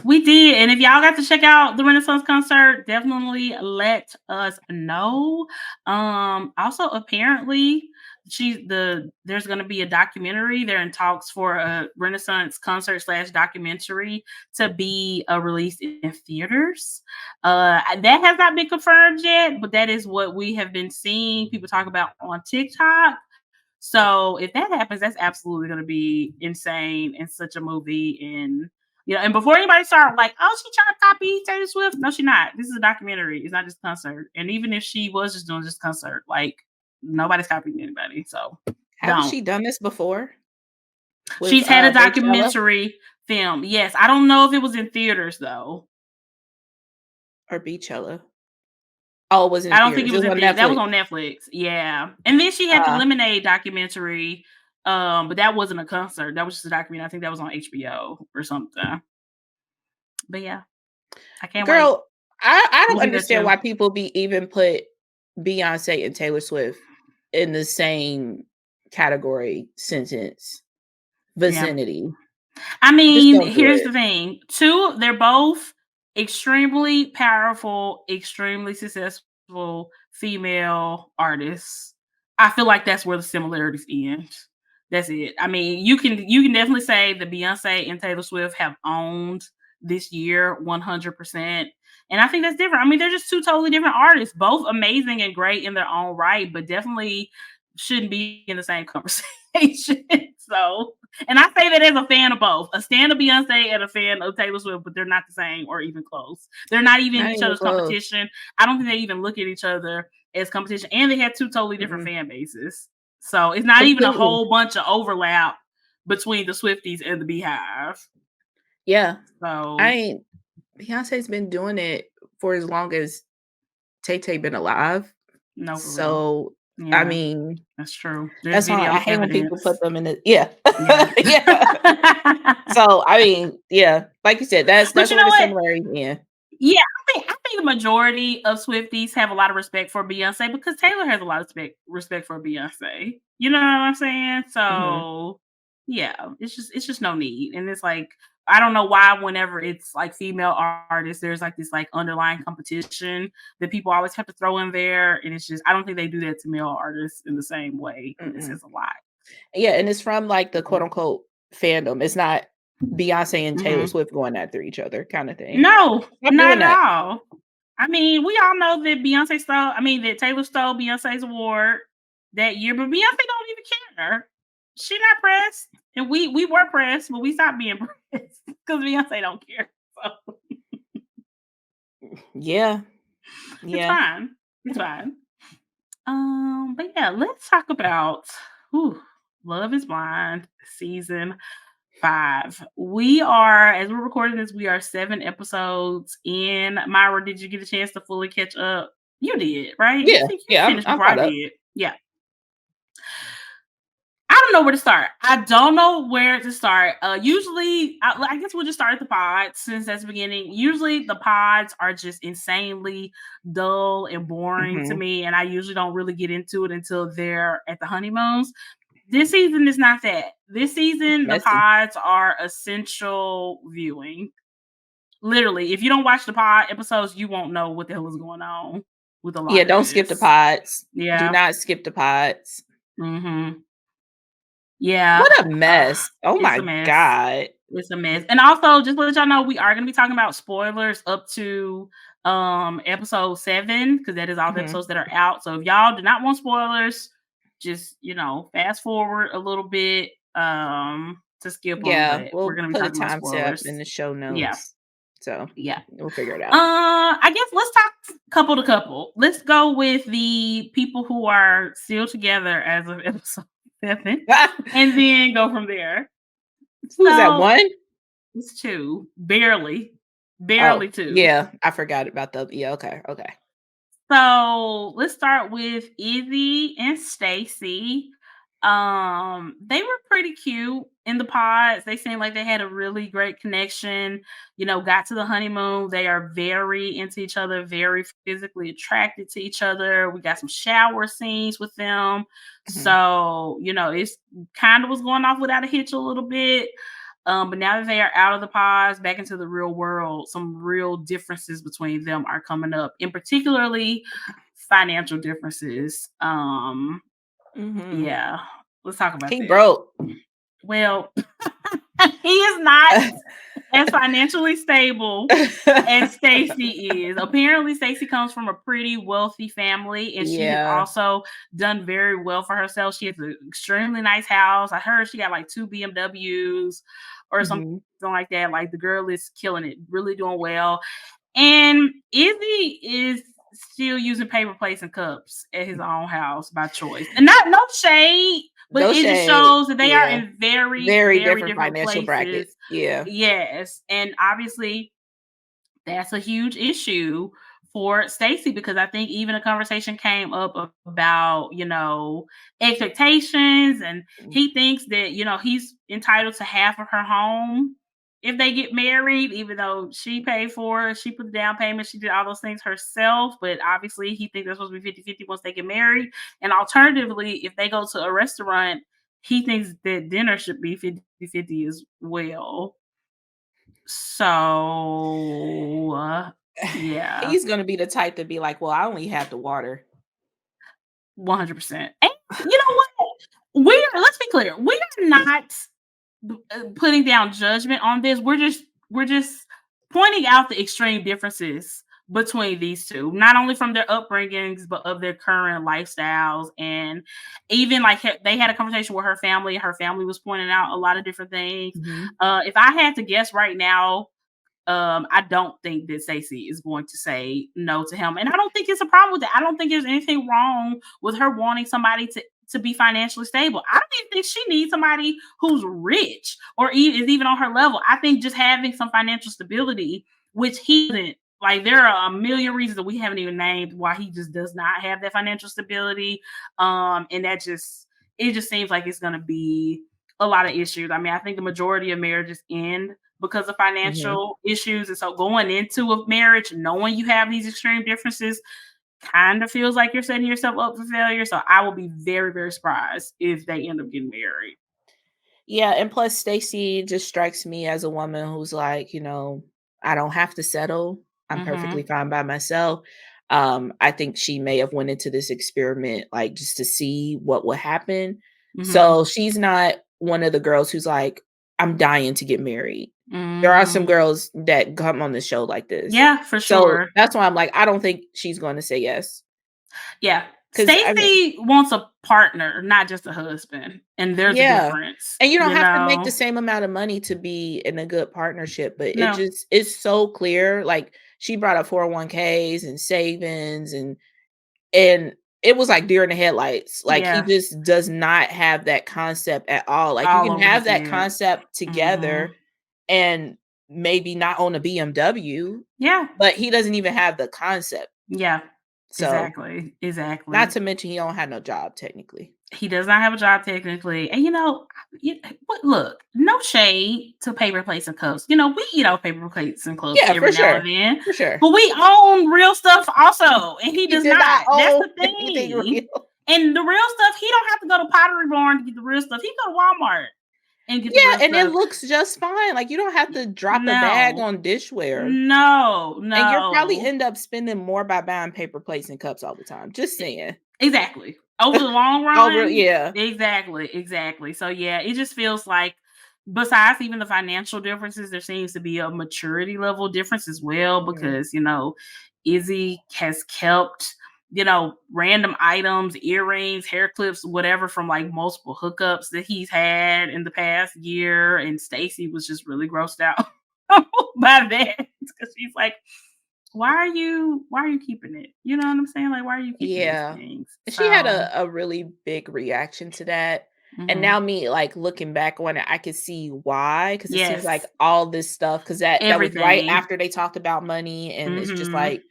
We did, and if y'all got to check out the Renaissance concert, definitely let us know. Also, apparently, there's going to be a documentary. They're in talks for a Renaissance concert / documentary to be released in theaters. That has not been confirmed yet, but that is what we have been seeing people talk about on TikTok. So if that happens, that's absolutely going to be insane in such a movie. And and before anybody start like, oh, she trying to copy Taylor Swift, no, she not. This is a documentary. It's not just a concert. And even if she was just doing just concert, like nobody's copying anybody. So Haven't don't. she done this before with She's had a Rachella documentary film. Yes, I don't know if it was in theaters though. or Beachella? Oh, it was in I don't think it theaters. It was was in on theaters. That was Netflix. on Netflix. Yeah. And then she had the Uh, Lemonade documentary. But that wasn't a concert. That was just a documentary. I think that was on HBO or something. But yeah, I can't wait. Girl, I You don't do that understand too. why people be even put Beyonce and Taylor Swift in the same category, sentence, Yeah. vicinity. I Just mean, don't do here's it. the thing. Two, they're both extremely powerful, extremely successful female artists. I feel like that's where the similarities end. That's it. I mean, you can definitely say that Beyonce and Taylor Swift have owned this year 100%. And I think that's different. I mean, they're just two totally different artists, both amazing and great in their own right, but definitely shouldn't be in the same conversation. So and I say that as a fan of both, a fan of Beyonce and a fan of Taylor Swift, but they're not the same or even close. They're not even Not each even other's close. competition. I don't think they even look at each other as competition. And they had two totally different Mm-mm. fan bases. So it's not even a Completely. whole bunch of overlap between the Swifties and the Beehive. Yeah. I So ain't Beyonce's been doing it for as long as Tay been alive. no, for real. So, I Yeah, mean, that's true. There's that's why I video hate when people evidence. put them in the yeah. Yeah. Yeah. So, I mean, yeah, like you said, But that's you where know the what? similarities end. Yeah, I think the majority of Swifties have a lot of respect for Beyonce because Taylor has a lot of respect for Beyonce. You know what I'm saying? Mhm. So yeah, it's just no need. And it's like I don't know why whenever it's like female artists, there's like this like underlying competition that people always have to throw in there. And it's just I don't think they do that to male artists in the same way. And this Mm-mm. is a lot. Yeah, and it's from, like, the quote, Mhm. unquote, "fandom." It's not Beyonce and Taylor Mhm. Swift going after each other kinda thing. No, Stop not doing at that. all. I mean, we all know that that Taylor stole Beyonce's award that year, but Beyonce don't even care. She not pressed. And we were pressed, but we stopped being pressed because Beyonce don't care. So Yeah, it's yeah. fine. It's fine. But yeah, let's talk about whew, Love is Blind season 5. We are, as we're recording this, we are 7 episodes in. Myra, did you get a chance to fully catch up? You did, right? I Yeah, think you yeah, finished I'm before I caught up. did. Yeah. I don't know where to start. I don't know where to start. Usually, I guess we'll just start at the pods since that's the beginning. Usually, the pods are just insanely dull and boring to Mhm. me, and I usually don't really get into it until they're at the honeymoons. This season is not that. This It's season, the messy. pods are essential viewing. Literally, if you don't watch the pod episodes, you won't know what the hell is going on with a Yeah, lot of don't skip the this. pods. Do Yeah. not skip the pods. Mhm. Yeah. What a Uh, mess. Oh it's a my mess. god. It's a mess. And also, just to let y'all know, we are gonna be talking about spoilers up to episode 7 because that is all the Mhm. episodes that are out. So if y'all do not want spoilers, just fast forward a little bit to skip them. Yeah, But we're we'll gonna be put a talking about timestamp in spoilers. the show Yeah, notes. So, yeah. we'll figure it out. I guess let's talk couple to couple. Let's go with the people who are still together as of episode 7 and then go from there. Who is that, So 1? it's 2, barely, Oh, barely 2. yeah, I forgot about the yeah, okay, okay. So let's start with Izzy and Stacy. They were pretty cute in the pods. They seemed like they had a really great connection. Got to the honeymoon. They are very into each other, very physically attracted to each other. We got some shower scenes with them. Mhm. So, it's kind of was going off without a hitch a little bit. But now that they are out of the pods, back into the real world, some real differences between them are coming up, and particularly financial differences. Mhm. Yeah, let's talk about He that. broke. Well, he is not. as financially stable as Stacy is. Apparently, Stacy comes from a pretty wealthy family, and she has Yeah. also done very well for herself. She has an extremely nice house. I heard she got like 2 BMWs or something Mhm. like that. Like the girl is killing it, really doing well. And Izzy is still using paper plates and cups at his own house by choice. And not no shade, but No it just shade. shows that they are Yeah. in very, Very very different different financial places. brackets. Yeah. Yes. And obviously that's a huge issue for Stacy because I think even a conversation came up about, expectations, and Mm. he thinks that, he's entitled to half of her home if they get married, even though she paid for it, she put the down payment, she did all those things herself. But obviously, he thinks they're supposed to be 50-50 once they get married. And alternatively, if they go to a restaurant, he thinks that dinner should be 50-50 as well. So, yeah, He's gonna be the type to be like, "Well, I only have the water." 100%. And you know what? Let's be clear, we are not putting down judgment on this. We're just pointing out the extreme differences between these two, not only from their upbringings, but of their current lifestyles. And even like they had a conversation with her family. Her family was pointing out a lot of different things. Mhm. If I had to guess right now, I don't think that Stacey is going to say no to him. And I don't think it's a problem with that. I don't think there's anything wrong with her wanting somebody to be financially stable. I don't even think she needs somebody who's rich or is even on her level. I think just having some financial stability, which he doesn't. Like there are a million reasons that we haven't even named why he just does not have that financial stability. And it just seems like it's gonna be a lot of issues. I mean, I think the majority of marriages end because of Mhm. financial issues. And so going into a marriage, knowing you have these extreme differences, kind of feels like you're setting yourself up for failure. So I will be very, very surprised if they end up getting married. Yeah, and plus Stacy just strikes me as a woman who's like, I don't have to settle. I'm perfectly Mm-hmm. fine by myself. I think she may have went into this experiment like just to see what would happen. Mm-hmm. So she's not one of the girls who's like, I'm dying to get married. There are some Mm-hmm. girls that come on the show like this. Yeah, for So sure. that's why I'm like, I don't think she's going to say yes. Yeah. Cause I mean, Stacy wants a partner, not just a husband. And there's a yeah. difference, And you don't have to make the same amount of money to be in a good partnership, but it No. just it's so clear. Like she brought up 401ks and savings and it was like deer in the headlights. Like he Yeah. just does not have that concept at all. Like you All can over have his that head. concept Mm-hmm. together and maybe not own a BMW, Yeah. but he doesn't even have the concept. Yeah. So Exactly. not Exactly. to mention he don't have no job technically. He does not have a job technically. And look, no shade to paper plates and cups. We eat off paper plates and cups Yeah, every for now and sure. then, For sure. but we own real stuff also, and he He does does not not. That's own the anything thing. real. And the real stuff, he don't have to go to Pottery Barn to get the real stuff. He go to Walmart and get the real Yeah, and it stuff. looks just fine. Like, you don't have to drop a bag No, on dishware, no, and you'll probably no. end up spending more by buying paper plates and cups all the time. Just saying. Exactly. Over the long Over run, yeah. exactly, exactly. So yeah, it just feels like besides even the financial differences, there seems to be a maturity level difference as well Mhm, because, Izzy has kept, random items, earrings, hair clips, whatever from like multiple hookups that he's had in the past year. And Stacy was just really grossed out by that because she's like, why are you keeping it? You know what I'm saying? Like, why are you keeping these yeah. things? She had So, a really big reaction to that, and now mhm. me, like, looking back on it, I could see why. Because it seems like Yes, all this stuff. Because that was right everything. after they talked about money, and it's just Mhm. like,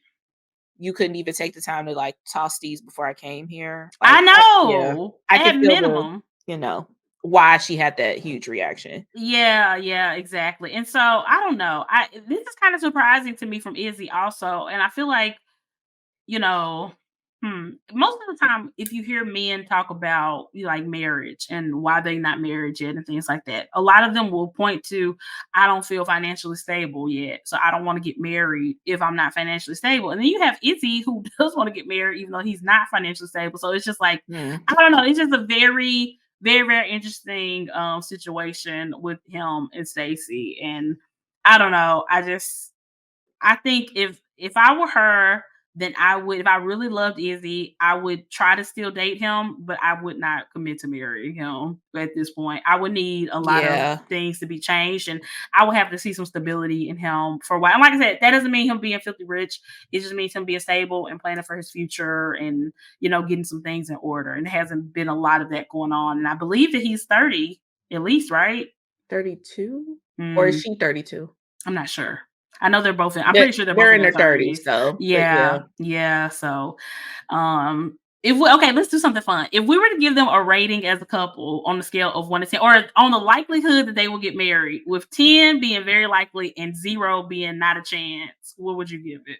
you couldn't even take the time to, like, toss these before I came here. I Like, I yeah, know. I could At feel the minimum. you know, why she had that huge reaction. Yeah, yeah, exactly. And so I don't know. This is kind of surprising to me from Izzy also, and I feel like you know, most of the time, if you hear men talk about like marriage and why they not married yet and things like that, a lot of them will point to, I don't feel financially stable yet, so I don't want to get married if I'm not financially stable. And then you have Izzy who does want to get married even though he's not financially stable. So it's just like, Mm. I don't know. It's just a very, very, very interesting situation with him and Stacy, and I don't know. I think if I were her, then I would if I really loved Izzy, I would try to still date him, but I would not commit to marry him at this point. I would need a lot of Yeah. things to be changed, and I would have to see some stability in him for a while. And like I said, that doesn't mean him being filthy rich. It just means him being stable and planning for his future and getting some things in order. And there hasn't been a lot of that going on. And I believe that he's 30 at least, right? 32? Or is Mm. she 32? I'm not sure. I know they're both in I'm They're pretty sure they're both they're in in their their 30s, 30s. so but yeah. Yeah, yeah, so, if we okay, let's do something fun. If we were to give them a rating as a couple on the scale of 1 to 10, or on the likelihood that they will get married, with 10 being very likely and 0 being not a chance, what would you give it?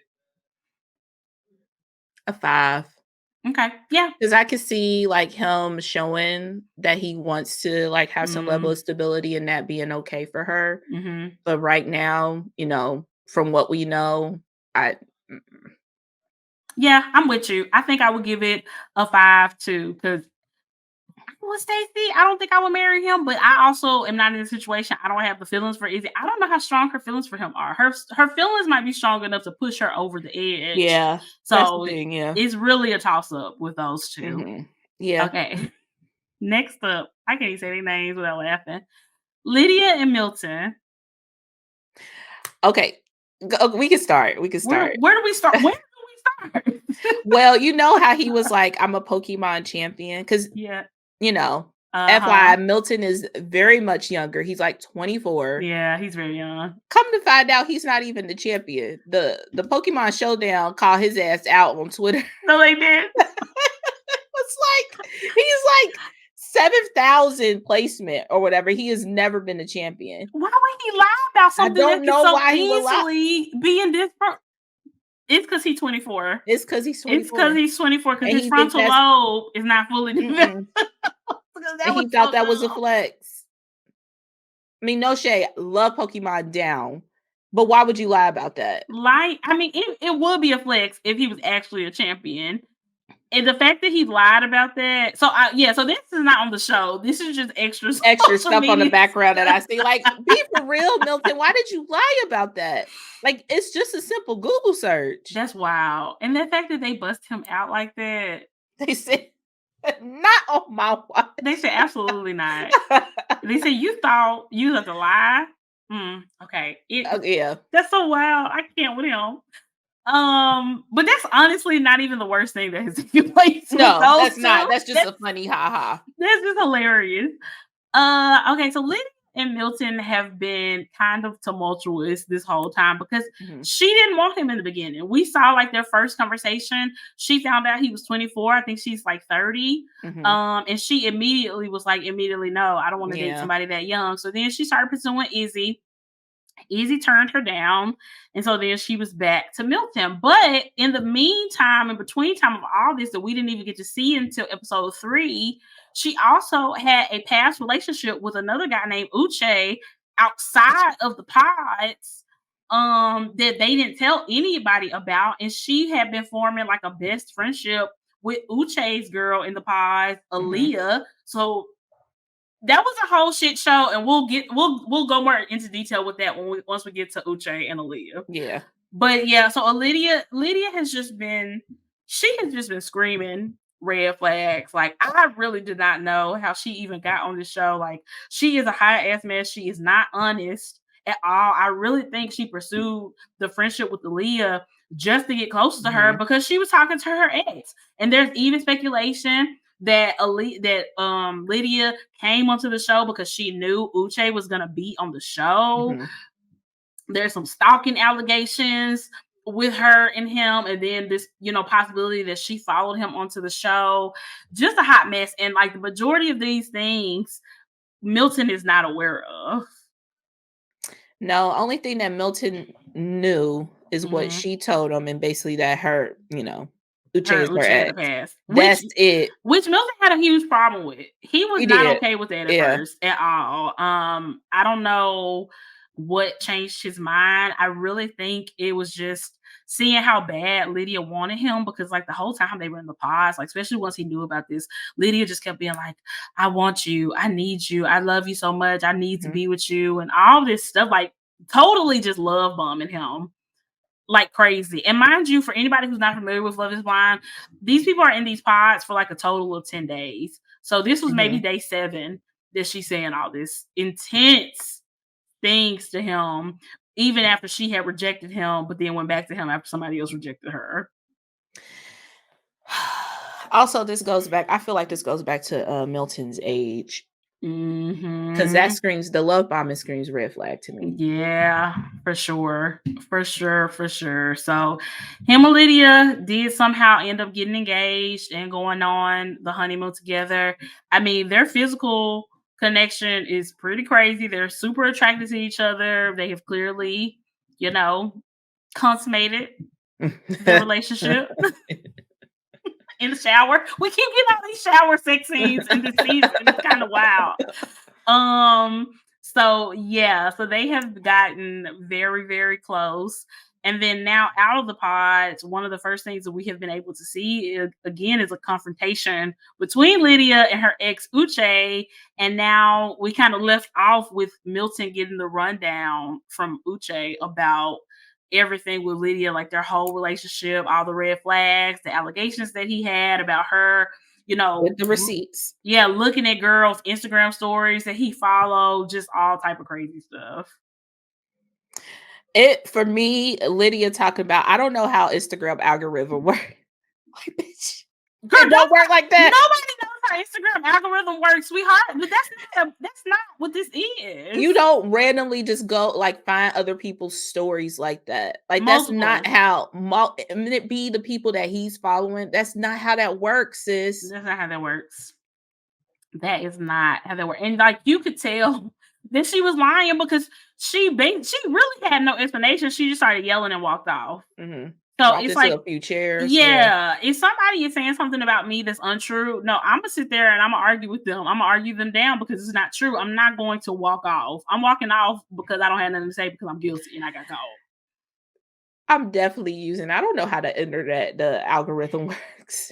A 5. Okay, yeah. Because I could see, like, him showing that he wants to, like, have some level Mm, of stability and that being okay for her. mhm. But right now, from what we know, I mm-mm. Yeah, I'm with you. I think I would give it a 5 too, because with Stacey, I don't think I would marry him, but I also am not in a situation. I don't have the feelings for Izzy. I don't know how strong her feelings for him are. Her feelings might be strong enough to push her over the edge. Yeah, that's the So thing, yeah. it's really a toss up with those two. Mhm. Yeah. Okay. Next up, I can't even say their names without laughing. Lydia and Milton. Okay. We can start, we can start. Where do we start? Where do we start? Well, you know how he was like, "I'm a Pokemon champion," because Yeah. you know, Uh-huh. FYI, Milton is very much younger. He's like 24. Yeah, he's very young. Come to find out, he's not even the champion. The Pokemon Showdown called his ass out on Twitter. No, they did. It's like he's like 7,000 placement or whatever. He has never been a champion. Why would he lie about I something don't that could know so why he would lie. easily be in this It's because he's 24. It's because he's It's because 24, he's 24 because and his he think frontal that's lobe is not fully developed. mm-mm, Because and that was he thought so that was a dumb. flex. I mean, no shade. Love Pokemon down, but why would you lie about that? I mean, it would be a flex if he was actually a champion. And the fact that he lied about that. So this is not on the show. This is just extra Extra social stuff on the media background that I stuff. see. Like, be for real, Milton. Why did you lie about that? Like, it's just a simple Google search. That's wild. And the fact that they bust him out like that, They said, not on my they said watch. absolutely not. They said you thought you had to lie. Okay. Oh, yeah. That's so wild. I can't with him. But that's honestly not even the worst thing that has taken place with No, those that's not. two. That's just a funny haha. That's just hilarious. Okay, so Lydia and Milton have been kind of tumultuous this whole time because Mhm, she didn't want him in the beginning. We saw like their first conversation. She found out he was 24. I think she's like 30. mhm. And she immediately was like, no, I don't want to date Yeah. somebody that young. So then she started pursuing Izzy. Easy turned her down. And so then she was back to Milton. But in the meantime, in between time of all this that we didn't even get to see until episode 3, she also had a past relationship with another guy named Uche outside of the pods that they didn't tell anybody about. And she had been forming like a best friendship with Uche's girl in the pods, Mhm. Aaliyah. So that was a whole shit show, and we'll go more into detail with that once we get to Uche and Aaliyah. Yeah. But yeah, so Lydia has just been screaming red flags. Like I really did not know how she even got on this show. Like she is a high ass mess. She is not honest at all. I really think she pursued the friendship with Aaliyah just to get closer to her Mhm. because she was talking to her ex. And there's even speculation that Lydia came onto the show because she knew Uche was gonna be on the show. Mhm. There's some stalking allegations with her and him, and then this, possibility that she followed him onto the show. Just a hot mess. And like the majority of these things, Milton is not aware of. No, only thing that Milton knew is what Mhm. she told him, and basically that her, Uche Her is her Uche had a ex. past, That's it. which Milton had a huge problem with. He was He not did. okay with that at Yeah. first at all. I don't know what changed his mind. I really think it was just seeing how bad Lydia wanted him because like the whole time they were in the pods, like especially once he knew about this, Lydia just kept being like, I want you, I need you, I love you so much, I need to Mhm. be with you, and all this stuff. Like totally just love bombing him like crazy. And mind you, for anybody who's not familiar with Love is Blind, these people are in these pods for like a total of 10 days. So this was maybe day 7 that she's saying all this intense things to him, even after she had rejected him, but then went back to him after somebody else rejected her. Also, this goes back, I feel like this goes back to Milton's age. Because that Mhm. screams, the love bombing screams red flag to me. Yeah, for sure. For sure, for sure. So him and Lydia did somehow end up getting engaged and going on the honeymoon together. I mean, their physical connection is pretty crazy. They're super attracted to each other. They have clearly, you know, consummated their relationship in the shower. We keep getting all these shower sex scenes in this season. It's kind of wild. So yeah, so they have gotten very, very close. And then now out of the pods, one of the first things that we have been able to see is, again, is a confrontation between Lydia and her ex Uche. And now we kind of left off with Milton getting the rundown from Uche about everything with Lydia, like their whole relationship, all the red flags, the allegations that he had about her, With the receipts. yeah, looking at girls' Instagram stories that he followed, just all type of crazy stuff. It for me, Lydia talking about, I don't know how Instagram algorithm work. Like, bitch, Girl, it don't work like that. nobody knows how Instagram algorithm works, sweetheart. But that's not what this is. You don't randomly just go like find other people's stories like that. Like that's not Multiple. how it be the people that he's following. That's not how that works, sis. That's not how that works. That is not how that works. And like you could tell that she was lying because she really had no explanation. She just started yelling and walked off. So Walked it's into like, a few chairs. Yeah. yeah, if somebody is saying something about me that's untrue, no, I'm gonna sit there and I'm gonna argue with them. I'm gonna argue them down because it's not true. I'm not going to walk off. I'm walking off because I don't have nothing to say because I'm guilty and I got caught. I'm definitely I don't know how the internet, the algorithm works.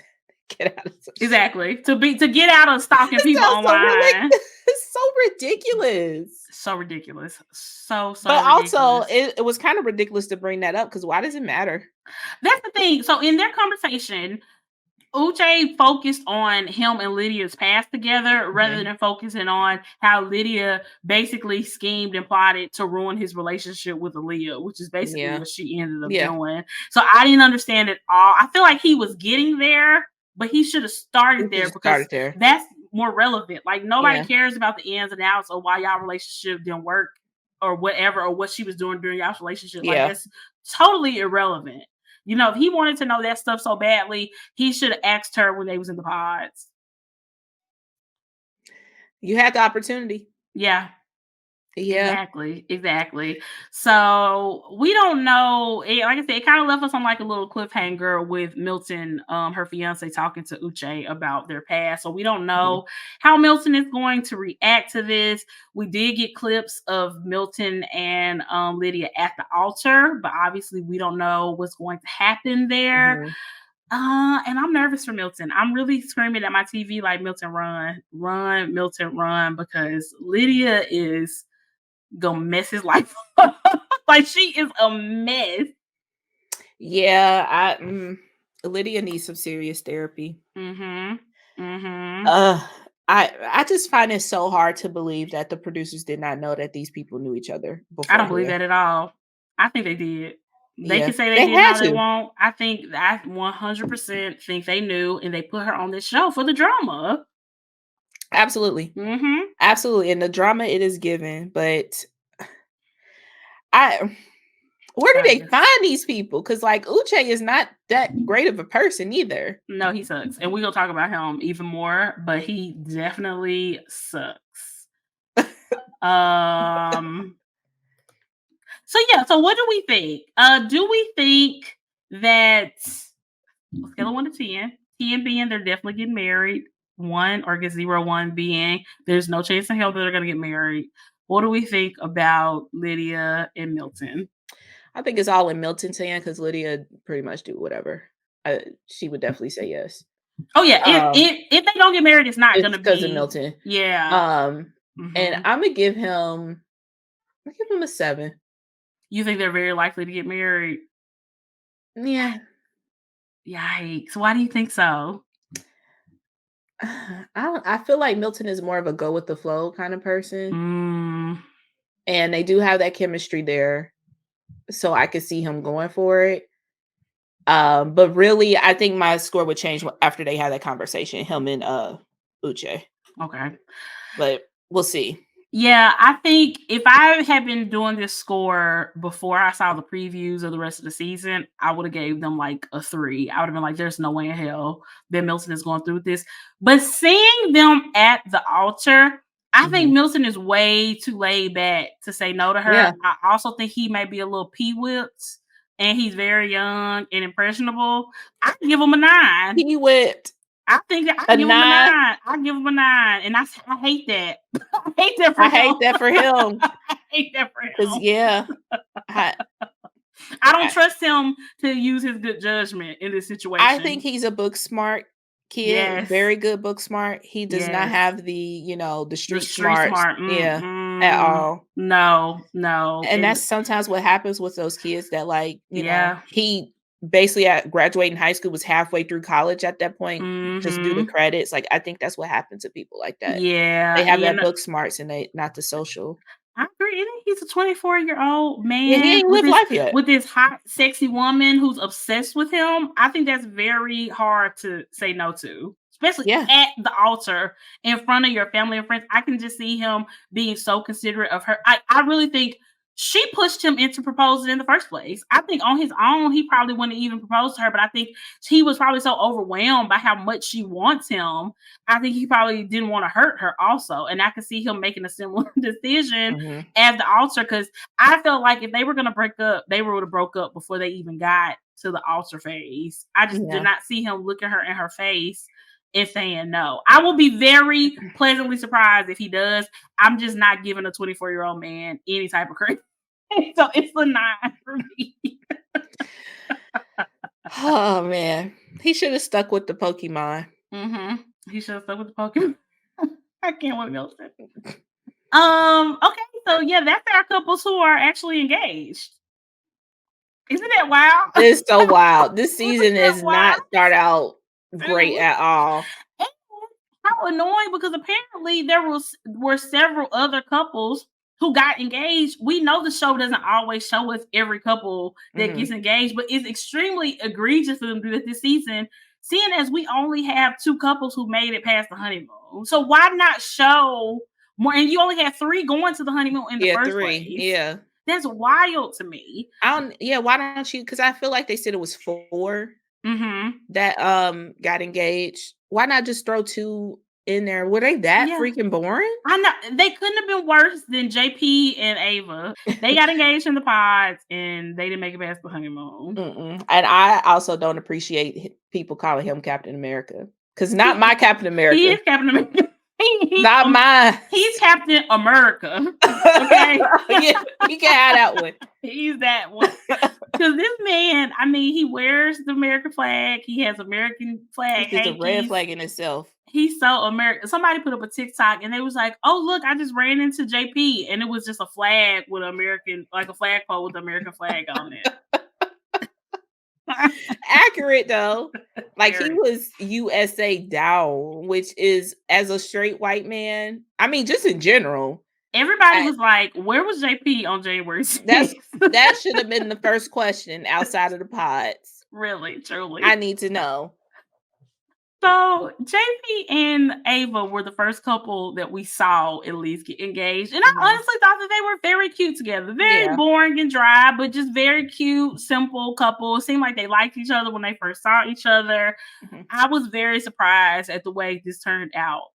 Get out of Exactly. To get out of stalking people online. It's so ridiculous. So ridiculous. So But ridiculous. also, it was kind of ridiculous to bring that up because why does it matter? That's the thing. So in their conversation, Uche focused on him and Lydia's past together rather than focusing on how Lydia basically schemed and plotted to ruin his relationship with Aaliyah, which is basically what she ended up doing. So I didn't understand it all. I feel like he was getting there, but he should have started there because that's more relevant. Like nobody cares about the ins and outs of why y'all relationship didn't work or whatever, or what she was doing during y'all's relationship. Like that's totally irrelevant. You know, if he wanted to know that stuff so badly, he should have asked her when they was in the pods. You had the opportunity. Yeah. Exactly. So we don't know. Like I said, it kind of left us on like a little cliffhanger with Milton, her fiance, talking to Uche about their past. So we don't know how Milton is going to react to this. We did get clips of Milton and Lydia at the altar, but obviously we don't know what's going to happen there. And I'm nervous for Milton. I'm really screaming at my TV like, Milton, run, Milton, run, because Lydia is gonna mess his life up. Like she is a mess. Yeah, Lydia needs some serious therapy. I just find it so hard to believe that the producers did not know that these people knew each other before. I don't believe that at all. I think they did. They can say they didn't had know they won't. I 100% think they knew, and they put her on this show for the drama. Absolutely. Absolutely. And the drama it is given, but where do they find these people? Because like Uche is not that great of a person either. No, he sucks. And we're gonna talk about him even more, but he definitely sucks. So yeah, so what do we think? Do we think that scale of 1 to 10, 10 being they're definitely getting married, 1 or get 0, 1 being there's no chance in hell that they're gonna get married. What do we think about Lydia and Milton? I think it's all in Milton's hand because Lydia pretty much do whatever. She would definitely say yes. Oh yeah, if they don't get married, it's not gonna be because of Milton. Yeah. And I'm gonna give him a 7. You think they're very likely to get married? Yeah. Yikes. Why do you think so? I feel like Milton is more of a go with the flow kind of person, Mm, and they do have that chemistry there, so I could see him going for it. But really, I think my score would change after they had that conversation, him and Uche. okay. But we'll see. Yeah, I think if I had been doing this score before I saw the previews of the rest of the season, I would have gave them like a 3. I would have been like, "There's no way in hell that Milton is going through with this." But seeing them at the altar, I think Mhm. Milton is way too laid back to say no to her. Yeah, I also think he may be a little pee-whipped, and he's very young and impressionable. I give him a 9. he went I think that I a give him a 9. 9. I give him a 9, and I hate that. I hate that for I him. hate that for him I hate that for because him. yeah, I, I don't I trust him to use his good judgment in this I think situation. he's a book smart kid, Yes, very good book smart. He does not yes. have the, the The street street smarts, smart. yeah, at all. No, no. And And that's sometimes what happens with those kids that like, yeah. he basically at graduating high school was halfway through college at that point, just due to Mhm. credits. Like I think that's what happens to people like that. Yeah. They have You that know, book smarts and they not the social. I agree. And he's a 24-year-old Yeah, he man ain't lived life yet. with this hot, sexy woman who's obsessed with him. I think that's very hard to say no to, especially Yeah. at the altar in front of your family and friends. I can just see him being so considerate of her. I really think she pushed him into proposing in the first place. I think on his own, he probably wouldn't even propose to her, but I think he was probably so overwhelmed by how much she wants him. I think he probably didn't want to hurt her also. And I could see him making a similar decision Mhm. at the altar because I felt like if they were gonna break up, they would have broke up before they even got to the altar phase. I just did Yeah. not see him looking her in her face and saying no. I will be very pleasantly surprised if he does. I'm just not giving a 24-year-old man any type of credit. So it's a 9 for me. Oh man. He should have stuck with the Pokemon. He should have stuck with the Pokemon. I can't what else. Okay, so yeah, that's our couples who are actually engaged. Isn't that wild? It's so wild. This Wasn't season that is wild not start out great too? at all. And how annoying because apparently were several other couples who got engaged. We know the show doesn't always show us every couple that gets Mhm. engaged, but it's extremely egregious for them to do it this season, seeing as we only have 2 couples who made it past the honeymoon. So why not show more? And you only had 3 going to the honeymoon in the Yeah, first 3. place. Yeah. That's wild to me. I don't yeah, why don't you because I feel like they said it was 4 Hmm. that, got engaged. Why not just throw 2 in there? Were they that Yeah. freaking boring? I know they couldn't have been worse than JP and Ava. They got engaged in the pods and they didn't make it past the honeymoon. Mm-mm. And I also don't appreciate people calling him Captain America because not He my Captain he America. is Captain America. Not mine. He's Captain America. Okay. Yeah, he can have that one. He's that one. Because this man, I mean, he wears the American flag. He has American flag It's just a red hankies. flag in itself. He's so American. Somebody put up a TikTok and they was like, "Oh, look, I just ran into JP," and it was just a flag with American, like a flagpole with the American flag on it. Accurate though. Like he Very. was USA down, which is as a straight white man. I mean, just in general. Everybody I, was like, "Where was JP on January that's 6th?" that should have been the first question outside of the pods. Really, I truly. need to know. So JP and Ava were the first couple that we saw at least get engaged. And I Mhm. honestly thought that they were very cute together. Very Yeah. boring and dry, but just very cute, simple couple. It seemed like they liked each other when they first saw each other. Mhm. I was very surprised at the way this turned out.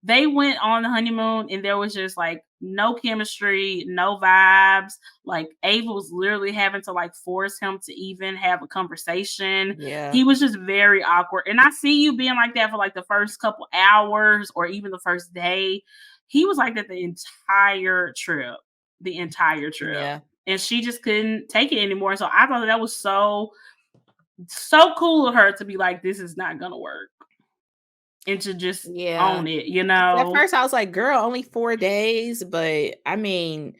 They went on the honeymoon and there was just like no chemistry, no vibes. Like Ava was literally having to like force him to even have a conversation. Yeah. He was just very awkward. And I see you being like that for like the first couple hours or even the first day. He was like that the entire trip. The entire trip. Yeah. And she just couldn't take it anymore. So I thought that was so cool of her to be like, this is not gonna work. And to just Yeah. own it, At first I was like, girl, only 4 days. But I mean,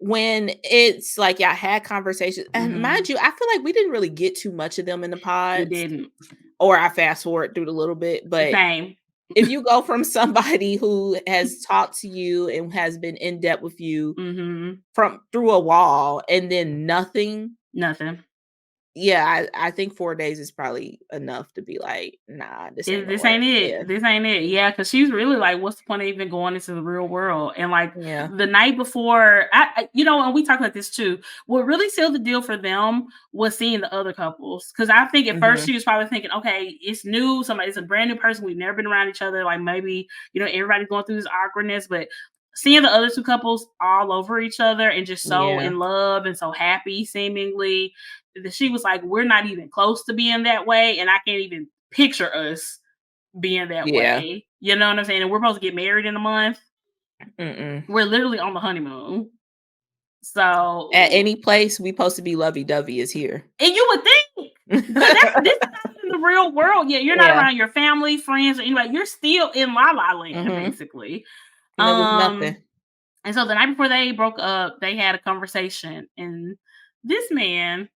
when it's like y'all had conversations, and mind you, I feel like we didn't really get too much of them in the We pods, didn't. or I fast forward through a little bit. But Same. if you go from somebody who has talked to you and has been in depth with you from through a wall and then nothing. Yeah, I think 4 days is probably enough to be like, nah, this ain't gonna This work. ain't it. Yeah. This ain't it. Yeah, because she's really like, what's the point of even going into the real world? And like Yeah. the night before, and we talk about this too. What really sealed the deal for them was seeing the other couples. Because I think at first she was probably thinking, okay, it's new. It's a brand new person. We've never been around each other. Like maybe, everybody's going through this awkwardness, but seeing the other two couples all over each other and just so in love and so happy, seemingly, that she was like, we're not even close to being that way. And I can't even picture us being that way. You know what I'm saying? And we're supposed to get married in a month. We're literally on the honeymoon. So at any place we supposed to be lovey-dovey is here. And you would think, because this is not in the real world. Yeah, you're not around your family, friends, or anybody. You're still in La La Land, basically. And there was nothing. And so the night before they broke up, they had a conversation, and this man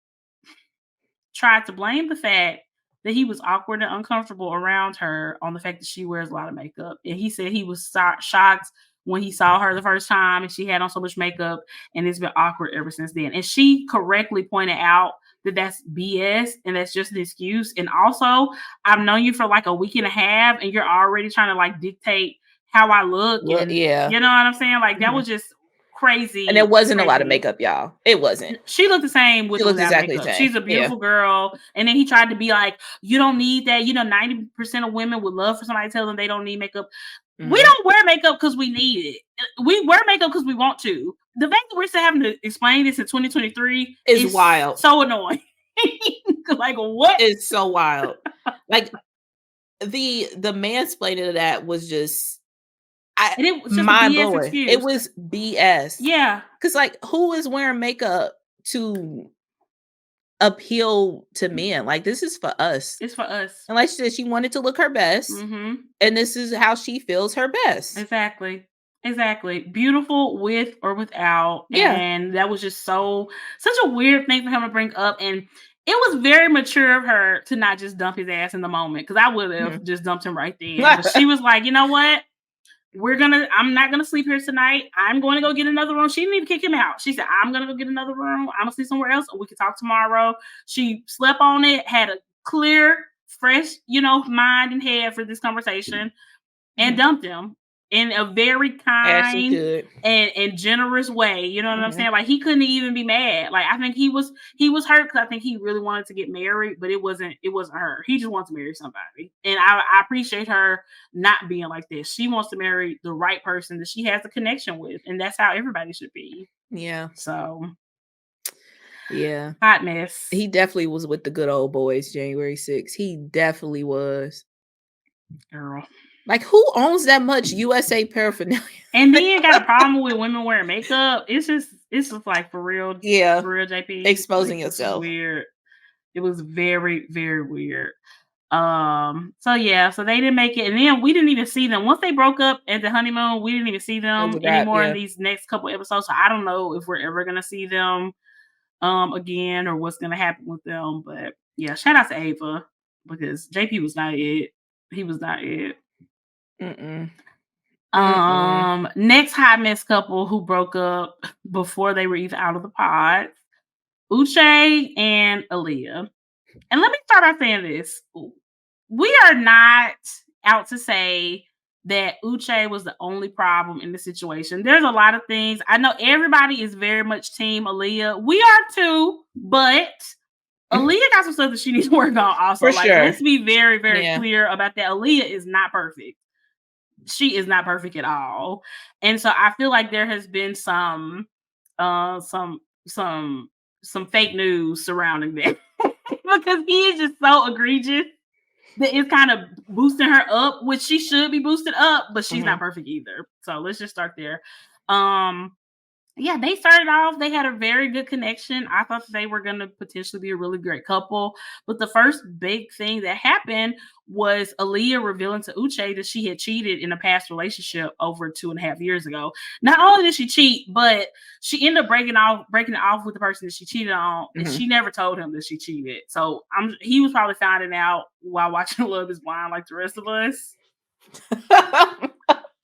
tried to blame the fact that he was awkward and uncomfortable around her on the fact that she wears a lot of makeup. And he said he was shocked when he saw her the first time and she had on so much makeup, and it's been awkward ever since then. And she correctly pointed out that that's BS and that's just an excuse. And also, I've known you for like a week and a half and you're already trying to like dictate how I look. Well, and you know what I'm saying? Like that was just crazy. And there wasn't a lot of makeup, y'all. It wasn't. She looked the same with or without makeup. She's a beautiful girl. And then he tried to be like, you don't need that. 90% of women would love for somebody to tell them they don't need makeup. We don't wear makeup because we need it. We wear makeup because we want to. The fact that we're still having to explain this in 2023 is wild. So annoying. Like what? It's so wild. Like the mansplaining of that was just it was just mind blowing. It was BS. Yeah. Because like who is wearing makeup to appeal to men? Like this is for us. It's for us. And like she said, she wanted to look her best. And this is how she feels her best. Exactly. Beautiful with or without. Yeah. And that was just such a weird thing for him to bring up. And it was very mature of her to not just dump his ass in the moment. Because I would have just dumped him right then. But she was like, you know what? I'm not gonna sleep here tonight. I'm going to go get another room. She didn't even kick him out. She said, I'm gonna go get another room. I'm gonna sleep somewhere else, and we can talk tomorrow. She slept on it, had a clear, fresh, mind and head for this conversation, and dumped him in a very kind and generous way. You know what I'm saying? Like he couldn't even be mad. Like I think he was hurt because I think he really wanted to get married, but it wasn't her. He just wants to marry somebody. And I appreciate her not being like this. She wants to marry the right person that she has a connection with. And that's how everybody should be. Yeah. So yeah. Hot mess. He definitely was with the good old boys January 6th. He definitely was. Girl. Like, who owns that much USA paraphernalia? And he ain't got a problem with women wearing makeup. It's just like for real. Yeah. For real, JP. Exposing yourself. Weird. It was very, very weird. So they didn't make it. And then we didn't even see them. Once they broke up at the honeymoon, we didn't even see them anymore in these next couple episodes. So I don't know if we're ever gonna see them again or what's gonna happen with them. But yeah, shout out to Ava because JP was not it. He was not it. Next hot mess couple who broke up before they were even out of the pod, Uche and Aaliyah. And let me start by saying this. We are not out to say that Uche was the only problem in the situation. There's a lot of things. I know everybody is very much team Aaliyah. We are too, but Aaliyah got some stuff that she needs to work on also. For sure. Let's be very, very clear about that. Aaliyah is not perfect. She is not perfect at all. And so I feel like there has been some fake news surrounding that because he is just so egregious that it's kind of boosting her up, which she should be boosted up, but she's not perfect either. So let's just start there. Yeah, they started off, they had a very good connection. I thought that they were gonna potentially be a really great couple. But the first big thing that happened was Aaliyah revealing to Uche that she had cheated in a past relationship over 2.5 years ago. Not only did she cheat, but she ended up breaking it off with the person that she cheated on, and Mhm. she never told him that she cheated. So he was probably finding out while watching Love Is Blind like the rest of us.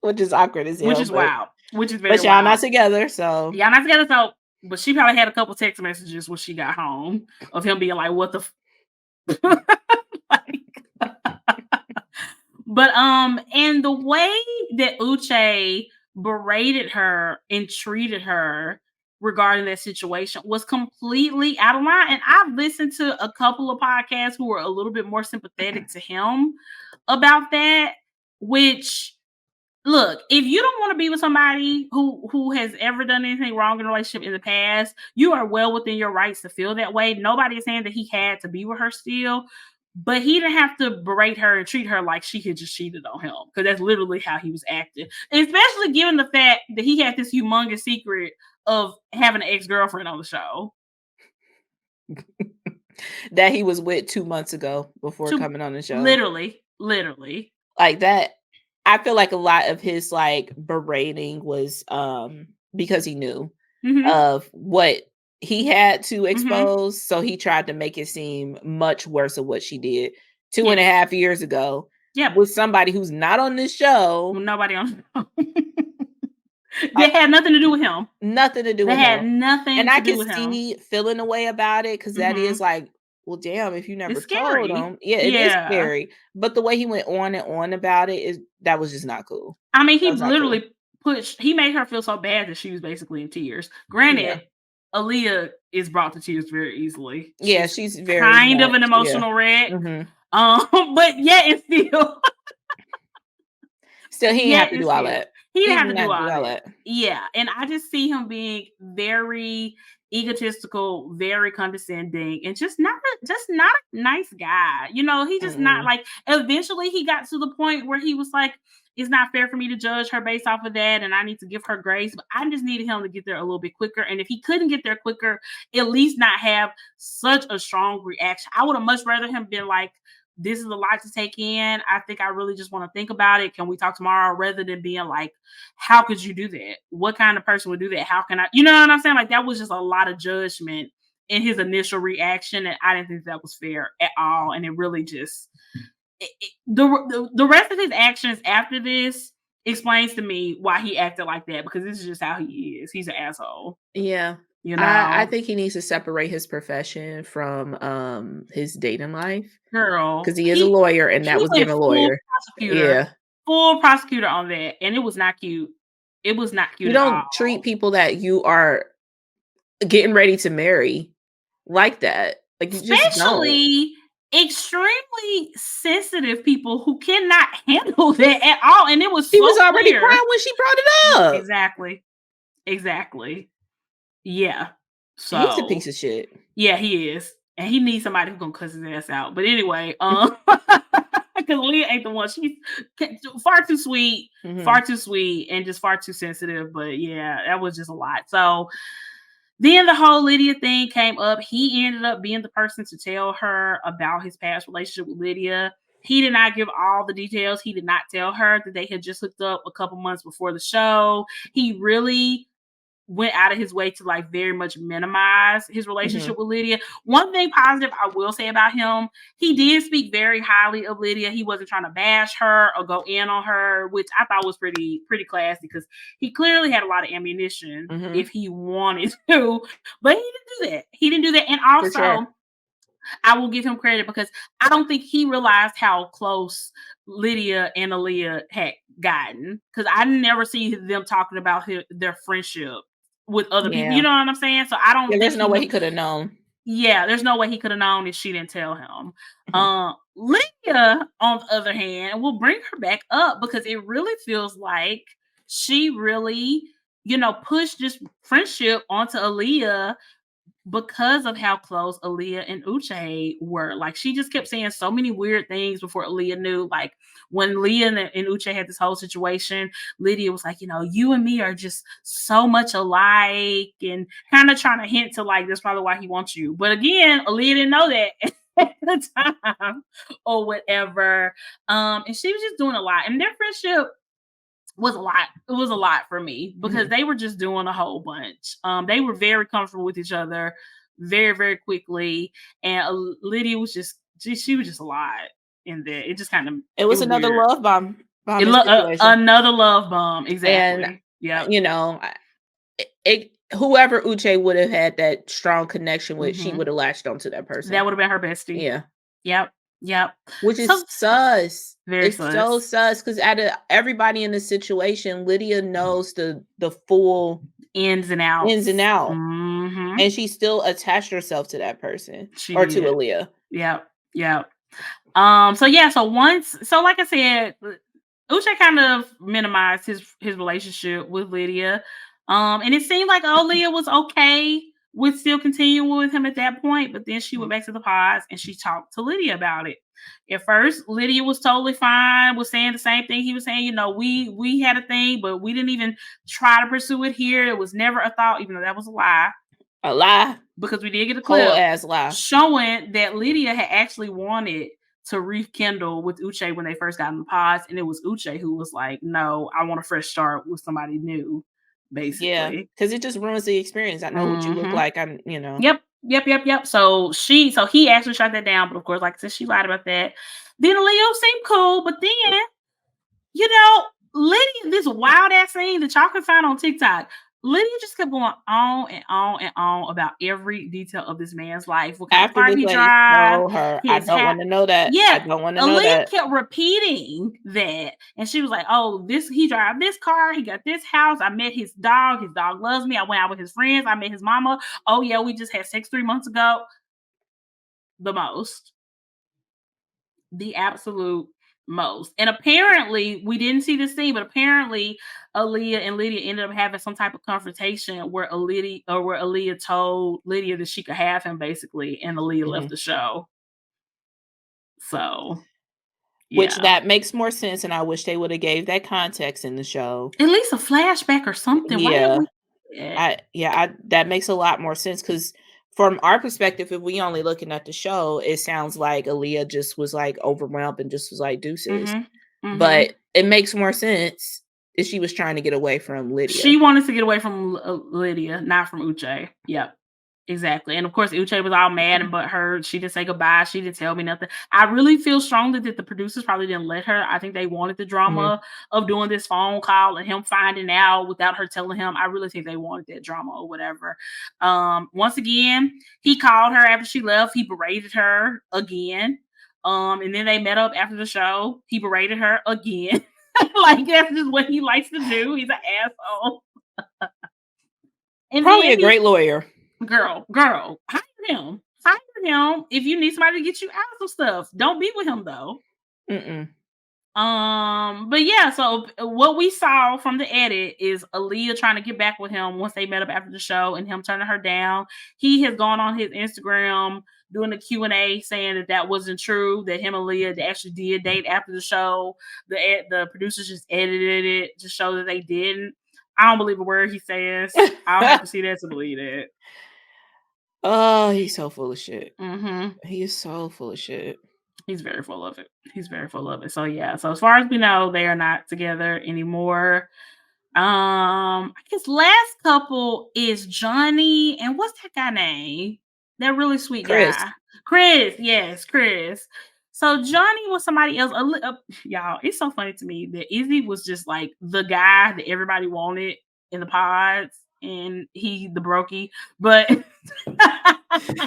Which is awkward as Which hell, is wild. Which is very but y'all not wild. together, so Yeah, not together. So, but she probably had a couple text messages when she got home of him being like, "What the?" Like, but and the way that Uche berated her and treated her regarding that situation was completely out of line. And I've listened to a couple of podcasts who were a little bit more sympathetic to him about that, which look, if you don't want to be with somebody who has ever done anything wrong in a relationship in the past, you are well within your rights to feel that way. Nobody is saying that he had to be with her still, but he didn't have to berate her and treat her like she had just cheated on him because that's literally how he was acting. Especially given the fact that he had this humongous secret of having an ex-girlfriend on the show. that he was with 2 months ago before To coming on the show. literally. Like that I feel like a lot of his, like, berating was, because he knew Hmm. of what he had to Hmm. expose, so he tried to make it seem much worse of what she did 2 and a Yes. half years ago Yep. with somebody who's not on this show. Nobody on. Like, That had nothing to do with him. nothing to do That with had him. And nothing I to do can with him. see feeling a way about it because that is Mhm. like, well, damn, if you It's never told scary. him, yeah, it is Yeah. scary. But the way he went on and on about it is that was just not cool. I mean, That he was not cool. literally he made her feel so bad that she was basically in tears. Yeah. Granted, Aaliyah is brought to tears very easily. Yeah, She's she's very kind of much an yeah. emotional wreck. Mhm. But yet and still Still, he didn't have yet to and do all still, that. he He didn't have did to do not do all all that. that. Yeah, and I just see him being very egotistical, very condescending, and just not a nice guy. He just not Mm-mm. like. Eventually, he got to the point where he was like, "It's not fair for me to judge her based off of that, and I need to give her grace." But I just needed him to get there a little bit quicker. And if he couldn't get there quicker, at least not have such a strong reaction. I would have much rather him been like, this is a lot to take in. I think I really just want to think about it. Can we talk tomorrow? Rather than being like, how could you do that? What kind of person would do that? How can I, you know what I'm saying? Like that was just a lot of judgment in his initial reaction. And I didn't think that was fair at all. And it really just, the rest of his actions after this explains to me why he acted like that because this is just how he is. He's an asshole, Yeah. you I know? think he needs to separate his profession from, his dating life Girl, because he is a he lawyer, and that he was went giving lawyer. Yeah. full prosecutor on that, and it was not cute. It was not You cute at don't treat all. people that you are getting ready to marry like that. Like, you just don't. Especially extremely sensitive people who cannot handle that at all, and it was She so was already clear. crying when she brought it up. Exactly. Exactly. Yeah. He's a So, piece of shit. yeah, he is, and he needs somebody who's gonna cuss his ass out. But anyway, because Leah ain't the one. She's far too sweet, Mhm. and just far too sensitive. But yeah, that was just a lot. So then the whole Lydia thing came up. He ended up being the person to tell her about his past relationship with Lydia. He did not give all the details. He did not tell her that they had just hooked up a couple months before the show. He really went out of his way to like very much minimize his relationship Mhm. with Lydia. One thing positive I will say about him, he did speak very highly of Lydia. He wasn't trying to bash her or go in on her, which I thought was pretty classy because he clearly had a lot of ammunition if Mhm. he wanted to, but he didn't do that. He didn't do that. And For sure. also, I will give him credit because I don't think he realized how close Lydia and Aaliyah had gotten because I never see them talking about their friendship with other people. You Yeah. know what I'm saying? So I Yeah, don't think there's no he way knew. he coulda known. Yeah, there's no way he could have known if she didn't tell him. Mhm. Lydia, on the other hand, will bring her back up because it really feels like she really, pushed this friendship onto Aaliyah because of how close Aaliyah and Uche were. Like, she just kept saying so many weird things before Aaliyah knew. Like, when Leah and Uche had this whole situation, Lydia was like, you and me are just so much alike, and kind of trying to hint to, like, that's probably why he wants you. But again, Aaliyah didn't know that at the time or whatever. And she was just doing a lot. And their friendship was a lot. It was a lot for me because they were just doing a whole bunch. They were very comfortable with each other very, very quickly. And Lydia was she was just a lot in there. It just kind of, it was another weird. love situation. Another love bomb. Exactly. And, whoever Uche would have had that strong connection with, she would have latched onto that person. That would have been her bestie. Yeah. Yep. Which is sus. Very sus. So sus because out of everybody in the situation, Lydia knows the full ins and outs. Mm-hmm. And she still attached herself to that person to Aaliyah. Yep. So like I said, Uche kind of minimized his relationship with Lydia. And it seemed like Leah was okay with still continuing with him at that point, but then she went back to the pods and she talked to Lydia about it. At first, Lydia was totally fine, was saying the same thing he was saying. We had a thing, but we didn't even try to pursue it here. It was never a thought, even though that was a lie. A lie? Because we did get a clip whole ass lie showing that Lydia had actually wanted to rekindle with Uche when they first got in the pods, and it was Uche who was like, no, I want a fresh start with somebody new, basically. Yeah, because it just ruins the experience. I know what you look like. Yep. So he actually shot that down, but of course, like I said, she lied about that. Then Leo seemed cool, but then, Lydia, this wild ass thing that y'all can find on TikTok, Lydia just kept going on and on and on about every detail of this man's life. What kind of car he drives. I don't want to know that. Yeah, I don't want to know that. Aaliyah kept repeating that, and she was like, "Oh, he drive this car. He got this house. I met his dog. His dog loves me. I went out with his friends. I met his mama. Oh yeah, we just had sex 3 months ago." The most, the absolute most. And apparently, we didn't see this scene, but apparently Aaliyah and Lydia ended up having some type of confrontation where Aaliyah told Lydia that she could have him, basically, and Aaliyah left the show. So, which that makes more sense, and I wish they would have gave that context in the show. At least a flashback or something. Yeah, that makes a lot more sense because from our perspective, if we only looking at the show, it sounds like Aaliyah just was like overwhelmed and just was like deuces. But it makes more sense if she was trying to get away from Lydia. She wanted to get away from Lydia, not from Uche. Yep. Exactly. And of course, Uche was all mad and butthurt. She didn't say goodbye. She didn't tell me nothing. I really feel strongly that the producers probably didn't let her. I think they wanted the drama of doing this phone call and him finding out without her telling him. I really think they wanted that drama or whatever. Once again, he called her after she left. He berated her again. And then they met up after the show. He berated her again. Like, that's just what he likes to do. He's an asshole. And probably a great lawyer. Girl, hire him. If you need somebody to get you out of some stuff. Don't be with him though. But yeah, so what we saw from the edit is Aaliyah trying to get back with him once they met up after the show and him turning her down. He has gone on his Instagram doing the Q&A saying that wasn't true, that him and Leah actually did date after the show. The producers just edited it to show that they didn't. I don't believe a word he says. I'll have to see that to believe it. Oh, he's so full of shit. He is so full of shit. He's very full of it. So yeah. So as far as we know, they are not together anymore. I guess last couple is Johnny and what's that guy name? That really sweet guy. Chris. Yes, Chris. So Johnny was somebody else. Y'all, it's so funny to me that Izzy was just like the guy that everybody wanted in the pods, and he the brokey, but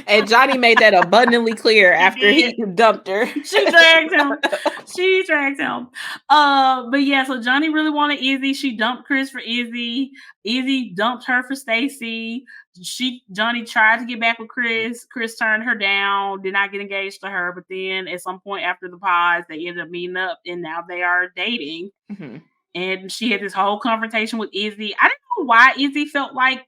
and Johnny made that abundantly clear after he dumped her. She dragged him. But yeah, so Johnny really wanted Izzy. She dumped Chris for Izzy. Izzy dumped her for Stacy. Johnny tried to get back with Chris. Chris turned her down, did not get engaged to her. But then at some point after the pods, they ended up meeting up, and now they are dating. And she had this whole confrontation with Izzy. I don't know why Izzy felt like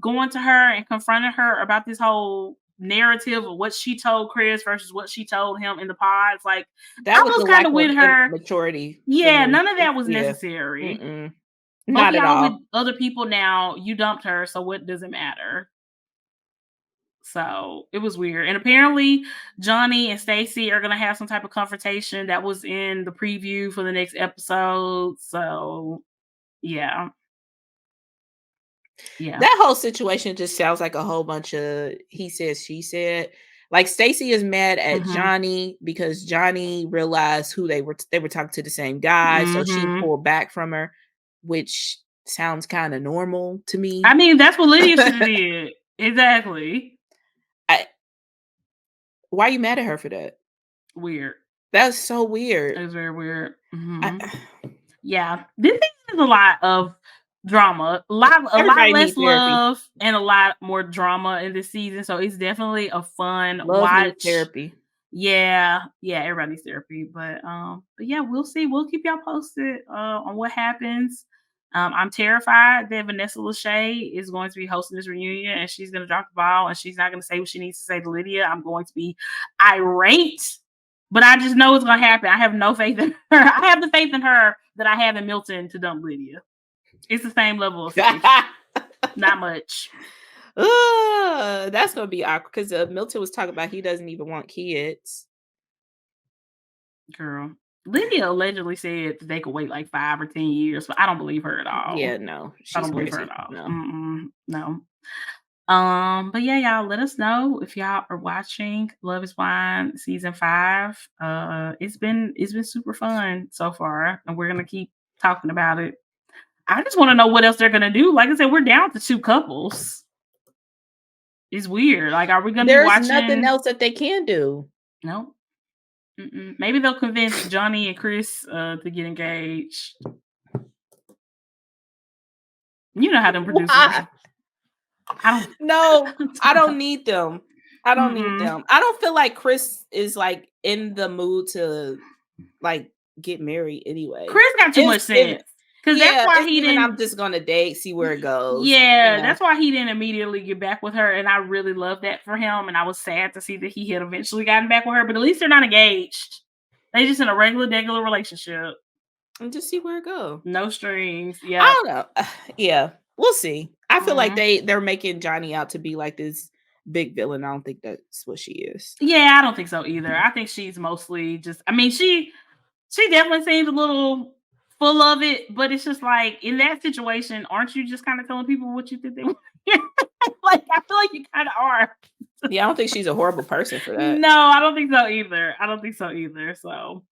going to her and confronting her about this whole narrative of what she told Chris versus what she told him in the pods. Like, That I was was a kind lack of of with her. maturity for Yeah, me. none of that was Yeah. necessary. Both Not at y'all with all. other people now. You dumped her, so what does it matter? So it was weird. And apparently Johnny and Stacy are gonna have some type of confrontation that was in the preview for the next episode. So yeah. Yeah. That whole situation just sounds like a whole bunch of he said, she said. Like Stacy is mad at Mhm. Johnny because Johnny realized who they were talking to the same guy, so she Mhm. pulled back from her, which sounds kind of normal to I me. mean, that's what Lydia should have did. Exactly. I, why are you mad at her for that? Weird. That's so weird. It was very weird. I, Yeah. This is a lot of drama. A lot everybody less needs therapy. love and a lot more drama in this season. So it's definitely a fun Love needs watch. therapy. Yeah, everybody needs therapy. But yeah, we'll see. We'll keep y'all posted on what happens. I'm terrified that Vanessa Lachey is going to be hosting this reunion and she's gonna drop the ball and she's not gonna say what she needs to say to Lydia. I'm going to be irate, but I just know it's gonna happen. I have no faith in her. I have the faith in her that I have in Milton to dump Lydia. It's the same level of faith. Not much. That's gonna be awkward because Milton was talking about he doesn't even want kids. Girl. Lydia allegedly said that they could wait like 5 or 10 years, but I don't believe her at all. Yeah, no, I she's don't believe her at crazy. all. No. No. But yeah, y'all let us know if y'all are watching Love is Blind season 5. It's been super fun so far, and we're gonna keep talking about it. I just want to know what else they're gonna do. Like I said, we're down to 2 couples. It's weird. Like, are we gonna be There's nothing watching? else that they can do. No. Maybe they'll convince Johnny and Chris to get engaged. You know how them producers Why? are. I No, I don't. don't need them. I don't need Mm-mm. them. I don't feel like Chris is like in the mood to like get married anyway. Chris got too much It's given. sense because that's Yeah, why it's he given. I'm didn't. just gonna date, see where it goes. Yeah, that's why he didn't immediately get back with her, and I really love that for him. And I was sad to see that he had eventually gotten back with her, but at least they're not engaged. They just in a regular relationship, And just see where it goes. no strings. I Yeah. don't know. Yeah, we'll see. I feel like they're making Johnny out to be like this big villain. I don't think that's what she is. Yeah, I don't think so either. I think she's mostly just. I mean, she definitely seems a little full of it, but it's just like in that situation, aren't you just kind of telling people what you think they want? Like, I feel like you kind of are. Yeah, I don't think she's a horrible person for that. No, I don't think so either. So,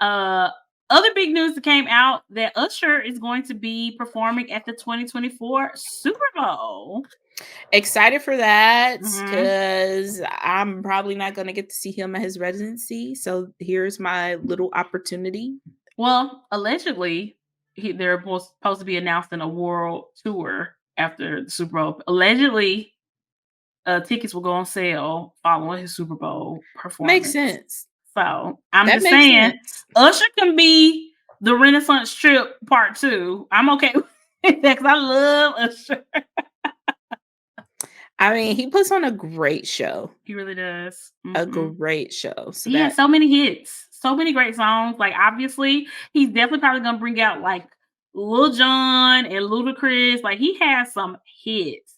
uh, other big news that came out that Usher is going to be performing at the 2024 Super Bowl. Excited for that Mhm. because I'm probably not going to get to see him at his residency. So here's my little opportunity. Well, allegedly, they're supposed to be announcing a world tour after the Super Bowl. Allegedly, tickets will go on sale following his Super Bowl Makes performance. sense. So I'm That just makes saying, sense. Usher can be the Renaissance Trip Part 2. I'm okay with that because I love Usher. I mean, he puts on a great show. He really does. A great show. So He has that so many hits, so many great songs. Like, obviously, he's definitely probably gonna bring out like Lil Jon and Ludacris. Like, he has some hits.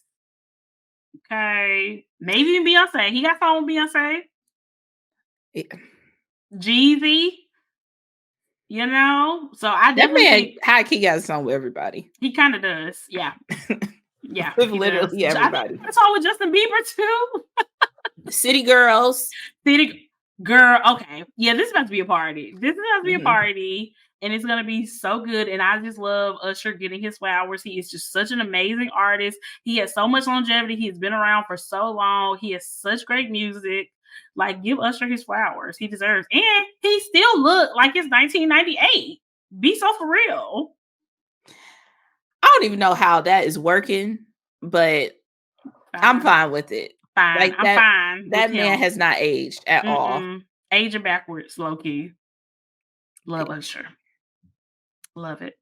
Okay, maybe even Beyonce. He got song with Beyonce, yeah. Jeezy. So I That definitely man think high key got a song with everybody. he kind of does. Yeah, With he does. literally I think everybody. he got a song with Justin Bieber too. City Girls. City girl, okay. Yeah, this is about to be a party. This is about to be a Mhm. party, and it's gonna be so good. And I just love Usher getting his flowers. He is just such an amazing artist. He has so much longevity. He's been around for so long. He has such great music. Like, give Usher his flowers. He deserves. And he still look like it's 1998. Be so for real. I don't even know how that is working, but I'm fine with it. Fine. Like I'm fine. that with man him. has not aged at all. Aging backwards, low key. Love Usher. Love it.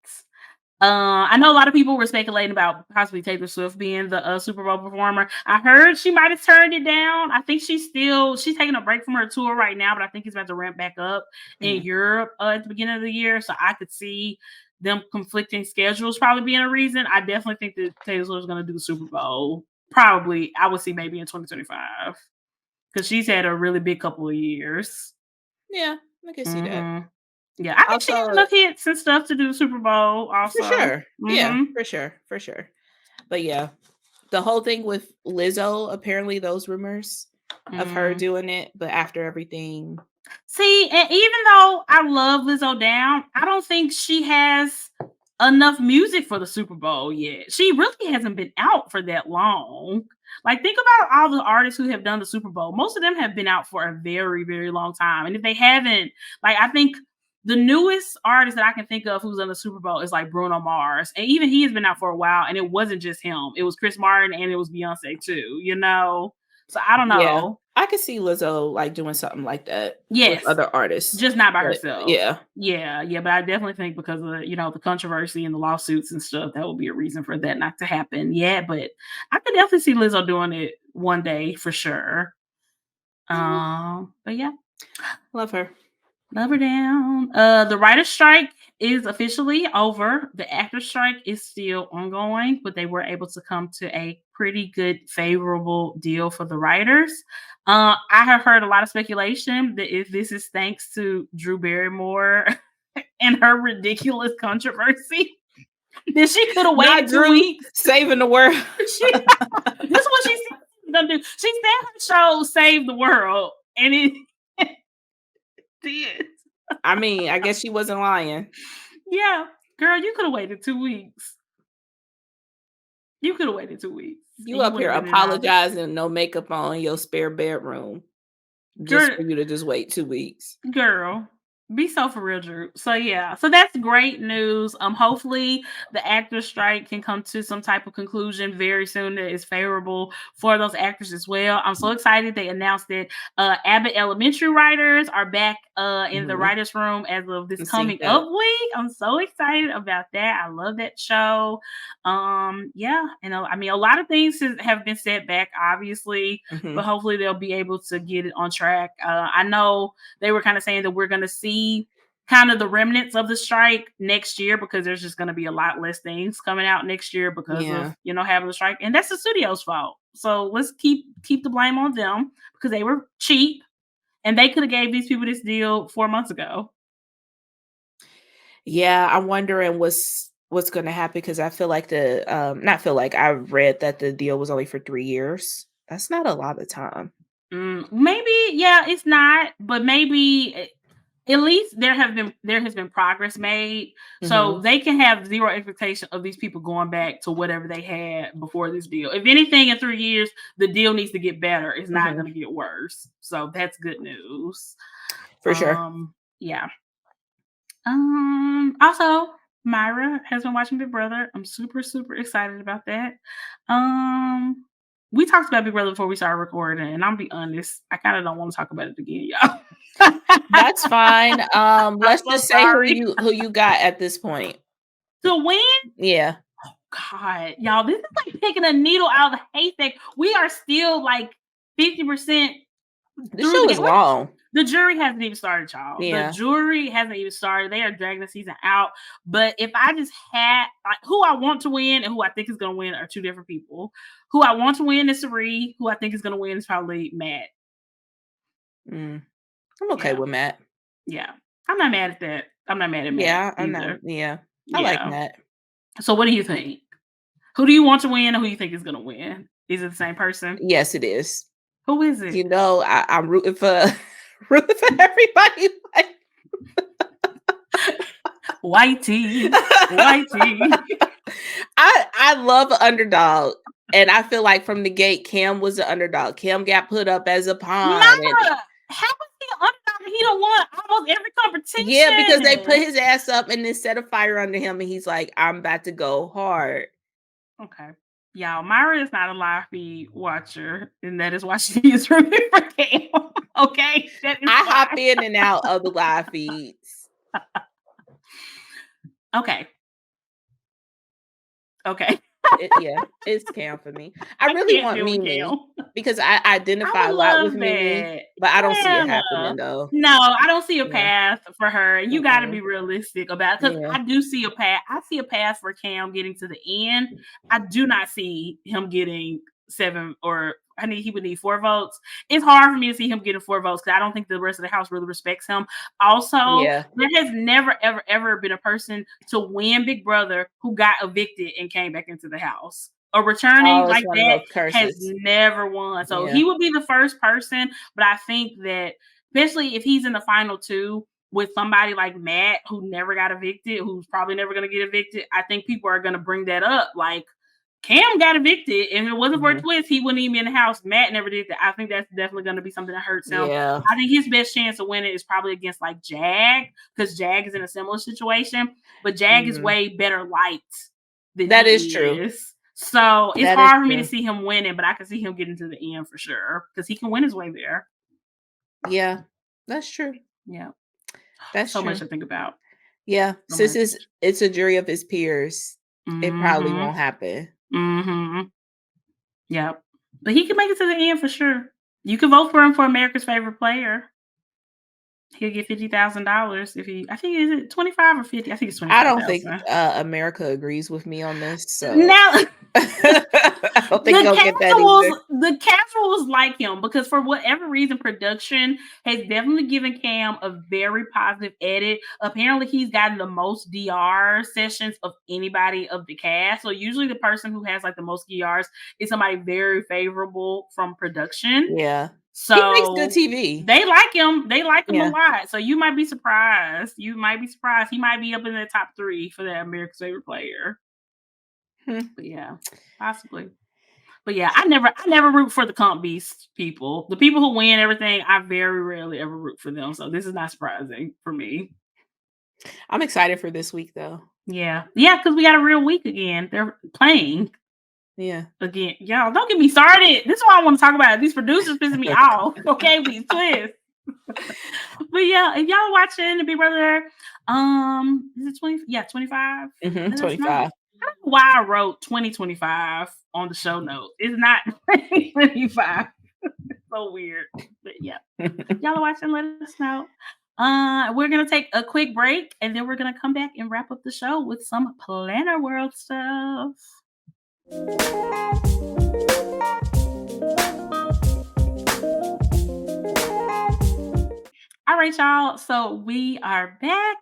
I know a lot of people were speculating about possibly Taylor Swift being the Super Bowl performer. I heard she might have turned it down. I think she's taking a break from her tour right now, but I think he's about to ramp back up in Mm. Europe at the beginning of the year. So I could see them conflicting schedules probably being a reason. I definitely think that Taylor Swift is going to do the Super Bowl. Probably, I would see maybe in 2025 because she's had a really big couple of years. Yeah, I can see that. hmm Yeah, I think she has Also, enough hits and stuff to do the Super Bowl. for Also, sure. Yeah, hmm for sure, for sure. But yeah, the whole thing with Lizzo, apparently those rumors of her mm. doing it, but after everything, See, and even though I love Lizzo down, I don't think she has enough music for the Super Bowl yet. She really hasn't been out for that long. Like, think about all the artists who have done the Super Bowl. Most of them have been out for a very, very long time. And if they haven't, like, I think the newest artist that I can think of who's on the Super Bowl is like Bruno Mars. And even he has been out for a while. And it wasn't just him, it was Chris Martin and it was Beyonce too, you know? So I don't yeah, know. I could see Lizzo like doing something like that with Yes, other artists. just not by But herself. yeah. Yeah, yeah, but I definitely think because of the controversy and the lawsuits and stuff, that would be a reason for that not to happen. Yeah, but I could definitely see Lizzo doing it one day for sure. Mhm. But yeah, Love her. love her down. The writer's strike is officially over. The actor's strike is still ongoing, but they were able to come to a pretty good, favorable deal for the writers. I have heard a lot of speculation that if this is thanks to Drew Barrymore and her ridiculous controversy, then she could have Not waited two Drew weeks. saving the world. This is what she said she's gonna do. She said her show saved the world, and it did. I mean, I guess she wasn't lying. Yeah, girl, you could have waited 2 weeks. You could have waited 2 weeks, You and you up would here have been in all this. apologizing, no makeup on, your spare bedroom, just Girl, for you to just wait 2 weeks. Girl, be so for real, Drew. So yeah, so that's great news. Hopefully the actor strike can come to some type of conclusion very soon that is favorable for those actors as well. I'm so excited they announced that Abbott Elementary writers are back in the Mhm. writers' room as of this And see coming that. up week. I'm so excited about that. I love that show. Yeah, I mean a lot of things have been set back, obviously, but Mhm. hopefully they'll be able to get it on track. I know they were kind of saying that we're going to see kind of the remnants of the strike next year because there's just going to be a lot less things coming out next year because of Yeah. having the strike, and that's the studio's fault. So let's keep the blame on them because they were cheap and they could have gave these people this deal 4 months ago. Yeah, I'm wondering what's gonna happen because I feel like not feel like, I read that the deal was only for 3 years. That's not a lot of time. Maybe, yeah, it's not, but maybe at least there has been progress made, so Mhm. they can have zero expectation of these people going back to whatever they had before this deal. If anything, in 3 years, the deal needs to get better. It's not Mhm. going to get worse. So that's good news. For sure. Yeah. Also, Myra has been watching Big Brother. I'm super, super excited about that. Um, we talked about Big Brother before we started recording, and I'll be honest, I kind of don't want to talk about it again, y'all. That's fine. I'm Let's so just say who sorry. you got at this point. To win? Yeah. God, y'all, this is like taking a needle out of the haystack. We are still like 50% The through the show is game. long. The jury hasn't even started, y'all. The Yeah. jury hasn't even started. They are dragging the season out. But if I just had like who I want to win and who I think is going to win are two different people. Who I want to win is Sari. Who I think is going to win is probably Matt. Mm. I'm okay Yeah, with Matt. yeah. I'm not mad at that. I'm not mad at Matt Yeah, I'm not either. yeah. I like Yeah. Matt. So what do you think? Who do you want to win and who you think is going to win? Is it the same person? Yes, it is. Who is it? I'm rooting for rooting for everybody. Whitey. Whitey. I love an underdog, and I feel like from the gate, Cam was the underdog. Cam got put up as a pawn, and Mama, how is he an underdog? He done won almost every yeah, because they put competition. his ass up and then set a fire under him, and he's like, "I'm about to go hard." Okay. Y'all, Myra is not a live feed watcher, and that is why she is rooting for Cam. Okay? That is I hop why. in and out of the live feeds. Okay. Okay. It's Cam for me. I I really can't want deal with Mimi Cam. because I I identify would a lot with love Mimi, that. but I don't see it Yeah. happening though. No, I don't see a Yeah. path for her. And you gotta be Mm-mm. realistic about it because Yeah. I do see a path. I see a path for Cam getting to the end. I do not see him getting 7 or I need he would need 4 votes. It's hard for me to see him getting 4 votes because I don't think the rest of the house really respects him. Also, Yeah. there has never, ever, ever been a person to win Big Brother who got evicted and came back into the house. A returning Oh, it's like one of that those has curses. never won. So Yeah. he would be the first person, but I think that especially if he's in the final 2 with somebody like Matt who never got evicted, who's probably never going to get evicted, I think people are going to bring that up. Like Cam got evicted, and if it wasn't for a Mhm. twist, he wouldn't even be in the house. Matt never did that. I think that's definitely going to be something that hurts him. Yeah. I think his best chance of winning is probably against like Jag, because Jag is in a similar situation, but Jag is Mhm. way better liked than That is he true. is. So it's That is hard for me to true. see him winning, but I can see him getting to the end for sure because he can win his way there. Yeah. That's true. Yeah. That's So much true. to think about. Yeah. So Since much. it's a jury of his peers, it probably Mhm. won't happen. Mhm. Yep. But he can make it to the end for sure. You can vote for him for America's favorite player. He'll get $50,000 if he I think is it 25 or 50? I think it's I don't think 25,000. America agrees with me on this, so Now I don't think the he'll get that either. casuals like him because for whatever reason, production has definitely given Cam a very positive edit. Apparently, he's gotten the most DR sessions of anybody of the cast. So usually, the person who has like the most DRs is somebody very favorable from production. Yeah. He makes good So TV. they like him. They like him a Yeah. lot. So you might be surprised. You might be surprised. He might be up in the top 3 for that America's favorite player. Hmm. But yeah, possibly. But yeah, I never root for the comp beast people. The people who win everything, I very rarely ever root for them. So this is not surprising for me. I'm excited for this week though. Yeah. Yeah, because we got a real week again. They're playing Yeah. again. Y'all, don't get me started. This is what I want to talk about. These producers pissing me off. Okay, these twists. But yeah, if y'all watching the Big Brother, is it 20? Yeah, 25. Let us know. 25. I don't know why I wrote 2025 on the show notes. It's not 2025. So weird. But yeah, y'all are watching, let us know. We're gonna take a quick break and then we're gonna come back and wrap up the show with some Planner World stuff. All right, y'all. So we are back.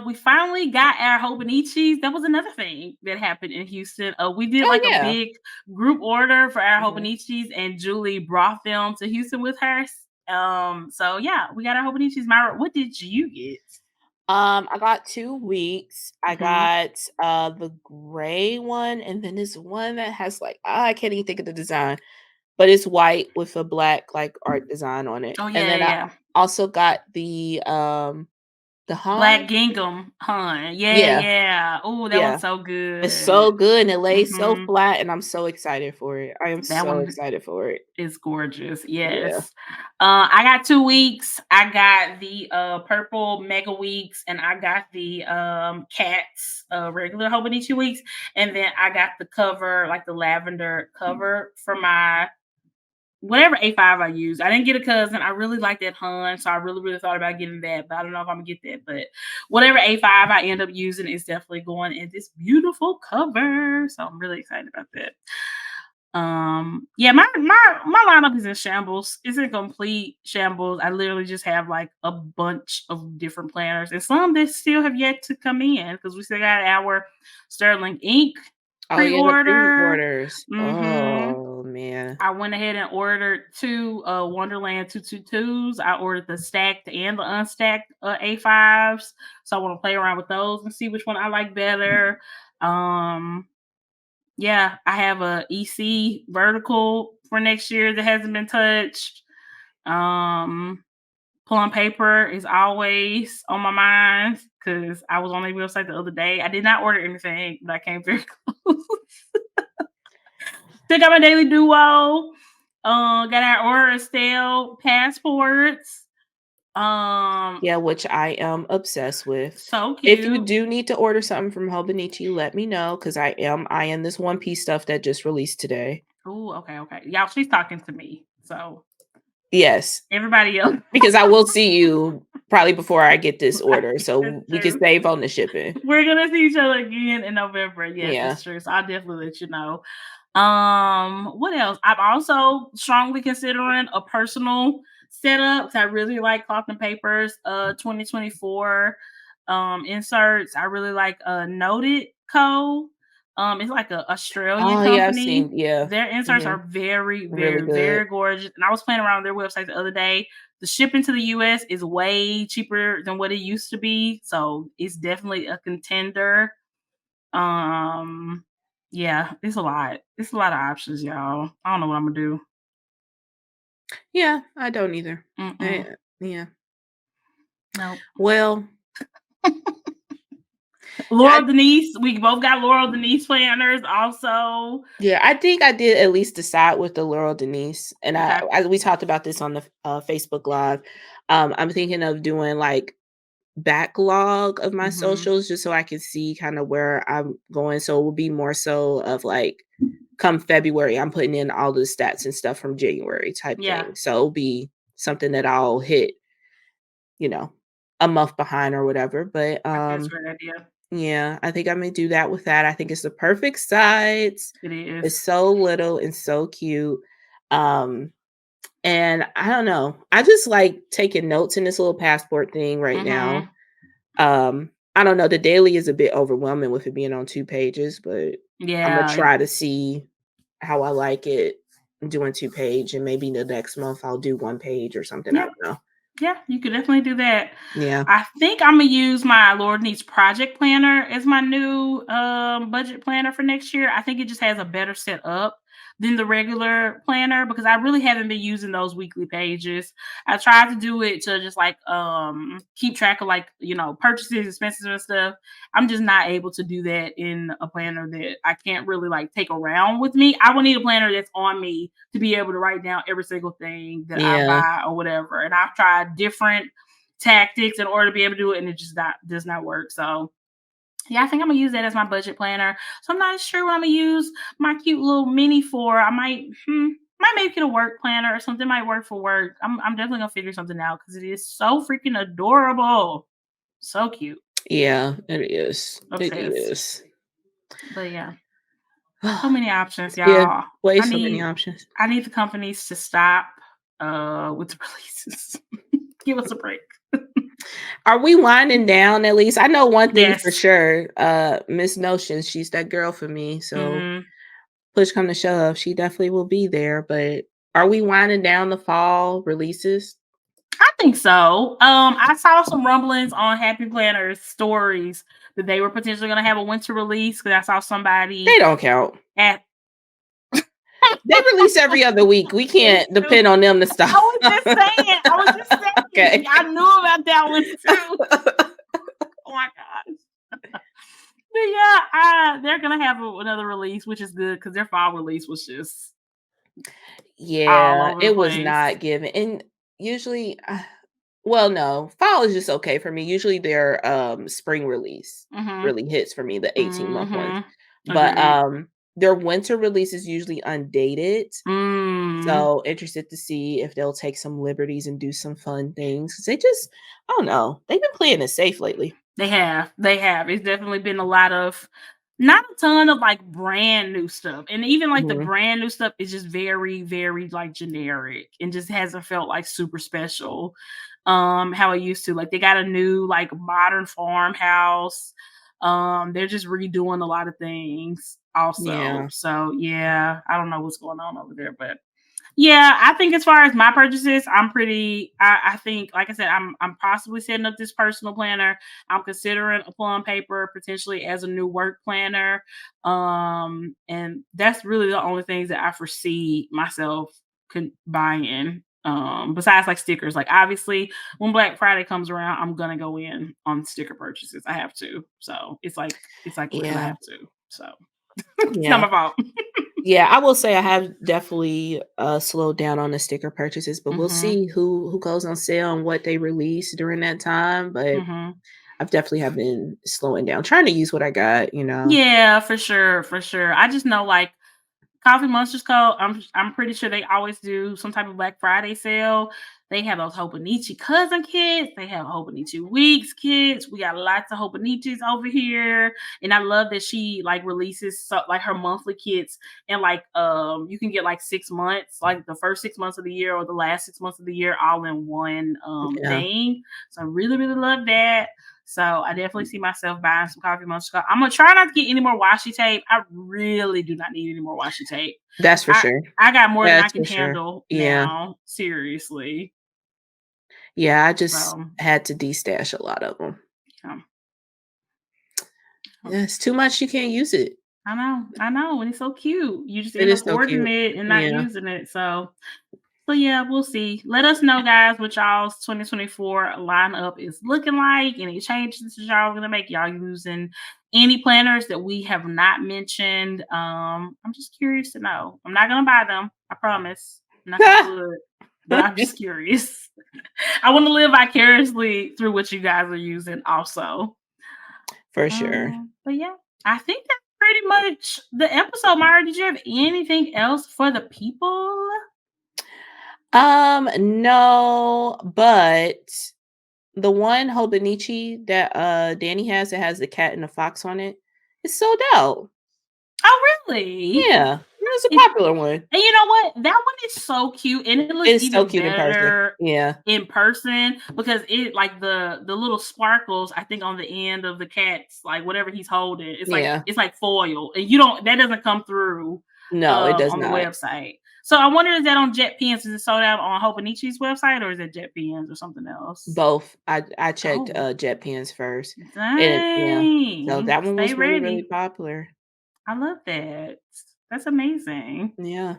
We finally got our Hobonichis. That was another thing that happened in Houston. We did Oh like a yeah. big group order for our Mhm. Hobonichis, and Julie brought them to Houston with her. So yeah, we got our Hobonichis. Myra, what did you get? I got 2 weeks. I Hmm. got the gray one and then this one that has like I can't even think of the design, but it's white with a black like art design on it. Oh And yeah, then I yeah. also got the Black Han. gingham, huh? Yeah, Yeah. yeah. Oh, that Yeah. one's so It's so good. good and it lays so Hmm. flat and I'm so excited for it. I am That so one excited for it. is gorgeous. Yeah. Yes. I got 2 weeks. I got the purple mega weeks and I got the cats regular Hobonichi weeks. And then I got the cover, like the lavender cover for my whatever A5 I use. I didn't get a cousin. I really like that Hun. So I really, really thought about getting that, but I don't know if I'm gonna get that. But whatever A5 I end up using is definitely going in this beautiful cover. So I'm really excited about that. Yeah, my lineup is in shambles. It's in complete shambles. I literally just have like a bunch of different planners and some that still have yet to come in because we still got our Sterling Ink Oh yeah, the pre-order. pre-orders. Mm-hmm. Oh man. I went ahead and ordered 2 Wonderland 222s. I ordered the stacked and the unstacked A5s. So I want to play around with those and see which one I like better. Um yeah, I have a EC vertical for next year that hasn't been touched. Um, Plum paper is always on my mind because I was on their website the other day. I did not order anything, but I came very close. Still got my daily duo. Got our Aura Estelle passports. Yeah, which I am obsessed with. So If you cute. do need to order something from Hobonichi, let me know because I am eyeing this One Piece stuff that just released today. Oh, okay, okay. Y'all, she's talking to me. So Yes, everybody else. because I will see you probably before I get this order, Right, that's so we can true. save on the shipping. We're gonna see each other again in November. Yes, Yeah. that's true. So I'll definitely let you know. What else? I'm also strongly considering a personal setup. 'Cause I really like Cloth and Papers 2024 inserts. I really like Noted Co. It's like a Australian Oh, yeah, I've seen company. yeah. Their inserts Mhm. are very, Really very, good. very gorgeous. And I was playing around with their website the other day. The shipping to the US is way cheaper than what it used to be. So it's definitely a contender. Um, yeah, it's a lot. It's a lot of options, y'all. I don't know what I'm gonna do. Yeah, I don't either. Mm-mm. Yeah. Nope. Well, I Laurel Denise, we both got Laurel Denise planners also. yeah, I think I did at least decide with the Laurel Denise, and Okay. we talked about this on the Facebook Live. I'm thinking of doing like backlog of my Mm-hmm. socials just so I can see kind of where I'm going. So it will be more so of like come February, I'm putting in all the stats and stuff from January type Yeah, thing. So it'll be something that I'll hit, you know, a month behind or whatever. But I think that's a great idea. yeah, I think I'm gonna do that with that. I think it's the perfect size. It is. It's so little and so cute. Um, and I don't know. I just like taking notes in this little passport thing right now. Mm-hmm. I don't know. The daily is a bit overwhelming with it being on 2 pages, but I'm gonna Yeah, try to see how I like it doing 2 page, and maybe the next month I'll do 1 page or something. I yeah. don't know. Yeah, you could definitely do that. Yeah. I think I'm gonna use my Lord Needs project planner as my new budget planner for next year. I think it just has a better setup than the regular planner because I really haven't been using those weekly pages. I tried to do it to just like keep track of like, purchases, expenses and stuff. I'm just not able to do that in a planner that I can't really like take around with me. I would need a planner that's on me to be able to write down every single thing that I Yeah. buy or whatever. And I've tried different tactics in order to be able to do it, and it just does not work. So yeah, I think I'm gonna use that as my budget planner. So I'm not sure what I'm gonna use my cute little mini for. I might make it a work planner or something might work for work. I'm definitely gonna figure something out because it is so freaking adorable. So cute. Yeah, it is. It Obsessed. is. But yeah, so many options, Yeah, y'all. way I so many need options. I need the companies to stop with the releases. Give us a break. Are we winding down at least? I know one thing for Yes. sure, Miss Notion, she's that girl for me, so Mhm. push come to shove, she definitely will be there, but are we winding down the fall releases? I think so. I saw some rumblings on Happy Planners stories that they were potentially going to have a winter release because I saw somebody They don't count. at. They release every other week. We It's can't true. depend on them to stop. I was just saying. I was just saying. Okay. I knew about that one too. Oh my gosh. But yeah, they're gonna have another release, which is good because their fall release was just all Yeah, over the it was place. not given, and usually well, no, fall is just okay for me. Usually their spring release Mhm. really hits for me, the 18-month ones. Mhm. But Agreed. their winter release is usually undated. Mm. So interested to see if they'll take some liberties and do some fun things. 'Cause they just, I don't know, they've been playing it safe lately. They have. They have. It's definitely been a lot of not a ton of like brand new stuff. And even like the Mhm. brand new stuff is just very, very like generic and just hasn't felt like super special. How it used to. Like they got a new like modern farmhouse. They're just redoing a lot of things also. Yeah. So yeah, I don't know what's going on over there, but yeah, I think as far as my purchases, I'm pretty. I think, like I said, I'm possibly setting up this personal planner. I'm considering a plum paper potentially as a new work planner, and that's really the only things that I foresee myself buying. Besides like stickers, like obviously when Black Friday comes around, I'm gonna go in on sticker purchases. I have to, so it's like because I Yeah. have to. So it's not Yeah. my fault. Yeah, I will say I have definitely, slowed down on the sticker purchases, but we'll Mhm. see who goes on sale and what they release during that time, but Mhm. I've definitely have been slowing down, trying to use what I got, you know? Yeah, for sure, for sure. I just know, like, Coffee Monsters Co. I'm pretty sure they always do some type of Black Friday sale. They have those Hobonichi cousin kits. They have Hobonichi weeks kits. We got lots of Hobonichis over here, and I love that she like releases like her monthly kits, and like you can get like 6 months, like the first 6 months of the year or the last 6 months of the year, all in one Yeah. thing. So I really really love that. So I definitely see myself buying some Coffee Monster. I'm gonna try not to get any more washi tape. I really do not need any more washi tape. That's for I sure. I got more than I That's can for sure. handle Yeah. now. Seriously. Yeah, I just So had to destash a lot of them. yeah. Yeah, it's too much, you can't use it. I know, and it's so cute. You just It end up is so ordering cute. it and not Yeah, using it. So yeah, we'll see. Let us know, guys, what y'all's 2024 lineup is looking like. Any changes that y'all gonna make? Y'all using any planners that we have not mentioned? I'm just curious to know. I'm not gonna buy them. I promise. I'm not gonna do it. But I'm just curious. I want to live vicariously through what you guys are using, also. for sure. But yeah, I think that's pretty much the episode. Myra, did you have anything else for the people? No, but the one Hobonichi that, Danny has that has the cat and the fox on it, it's sold out. Oh, really? Yeah, it's a It, popular one. and you know what? That one is so cute, and it looks It's so even cute in person. better Yeah, in person because it like the little sparkles. I think on the end of the cat's like whatever he's holding, yeah. it's like foil, and you don't that doesn't come through No, it does on the not. website. So I wonder is that on Jet Pens? Is it sold out on Hobonichi's website or is it Jet Pens or something else? Both. I checked, Oh, Jet Pens first, and yeah. So dang! that one Stay was really, really ready. popular. I love that. That's amazing. Yeah.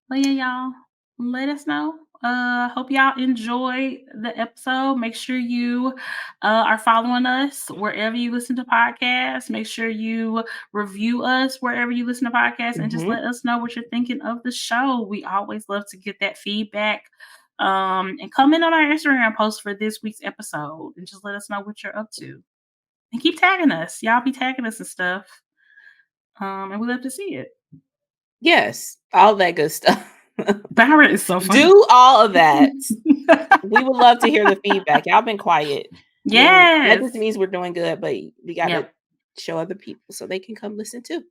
But yeah, y'all, let us know. Hope y'all enjoy the episode. Make sure you are following us wherever you listen to podcasts. Make sure you review us wherever you listen to podcasts and just Mhm. let us know what you're thinking of the show. We always love to get that feedback. And comment on our Instagram post for this week's episode and just let us know what you're up to. And keep tagging us. Y'all be tagging us and stuff. And we love to see it. Yes, all that good stuff. Barrett is so funny. Do all of that. We would love to hear the feedback. Y'all been quiet. That Yes. just means we're doing good, but we gotta Yep. show other people so they can come listen too.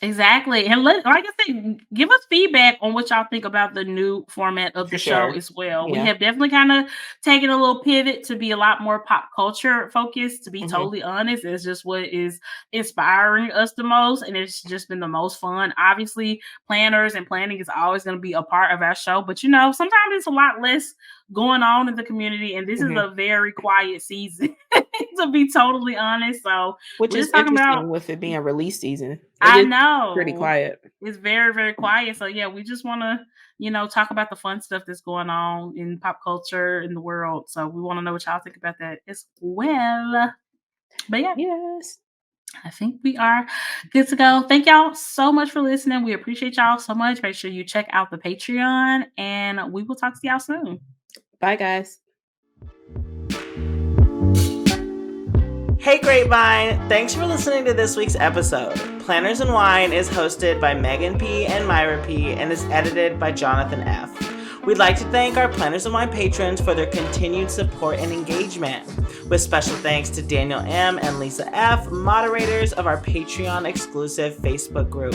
Exactly. And like I said, give us feedback on what y'all think about the new format of For the show sure. as well. We Yeah. have definitely kind of taken a little pivot to be a lot more pop culture focused, to be Mhm. totally honest. It's just what is inspiring us the most. And it's just been the most fun. Obviously, planners and planning is always going to be a part of our show. But sometimes it's a lot less going on in the community. And this is Mhm. a very quiet season, to be totally honest. So Which we're is just talking about interesting with it being release season. It I is pretty know. quiet. It's very, very quiet. So yeah, we just want to, talk about the fun stuff that's going on in pop culture in the world. So we want to know what y'all think about that as well. But yeah, Yes. I think we are good to go. Thank y'all so much for listening. We appreciate y'all so much. Make sure you check out the Patreon and we will talk to y'all soon. Bye, guys. Hey Grapevine! Thanks for listening to this week's episode. Planners and Wine is hosted by Megan P. and Myra P. and is edited by Jonathan F. We'd like to thank our Planners and Wine patrons for their continued support and engagement. With special thanks to Daniel M. and Lisa F., moderators of our Patreon-exclusive Facebook group.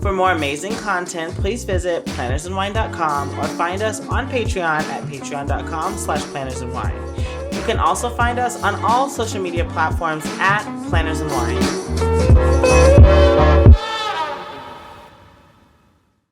For more amazing content, please visit plannersandwine.com or find us on Patreon at patreon.com/plannersandwine. You can also find us on all social media platforms at Planners and Wine.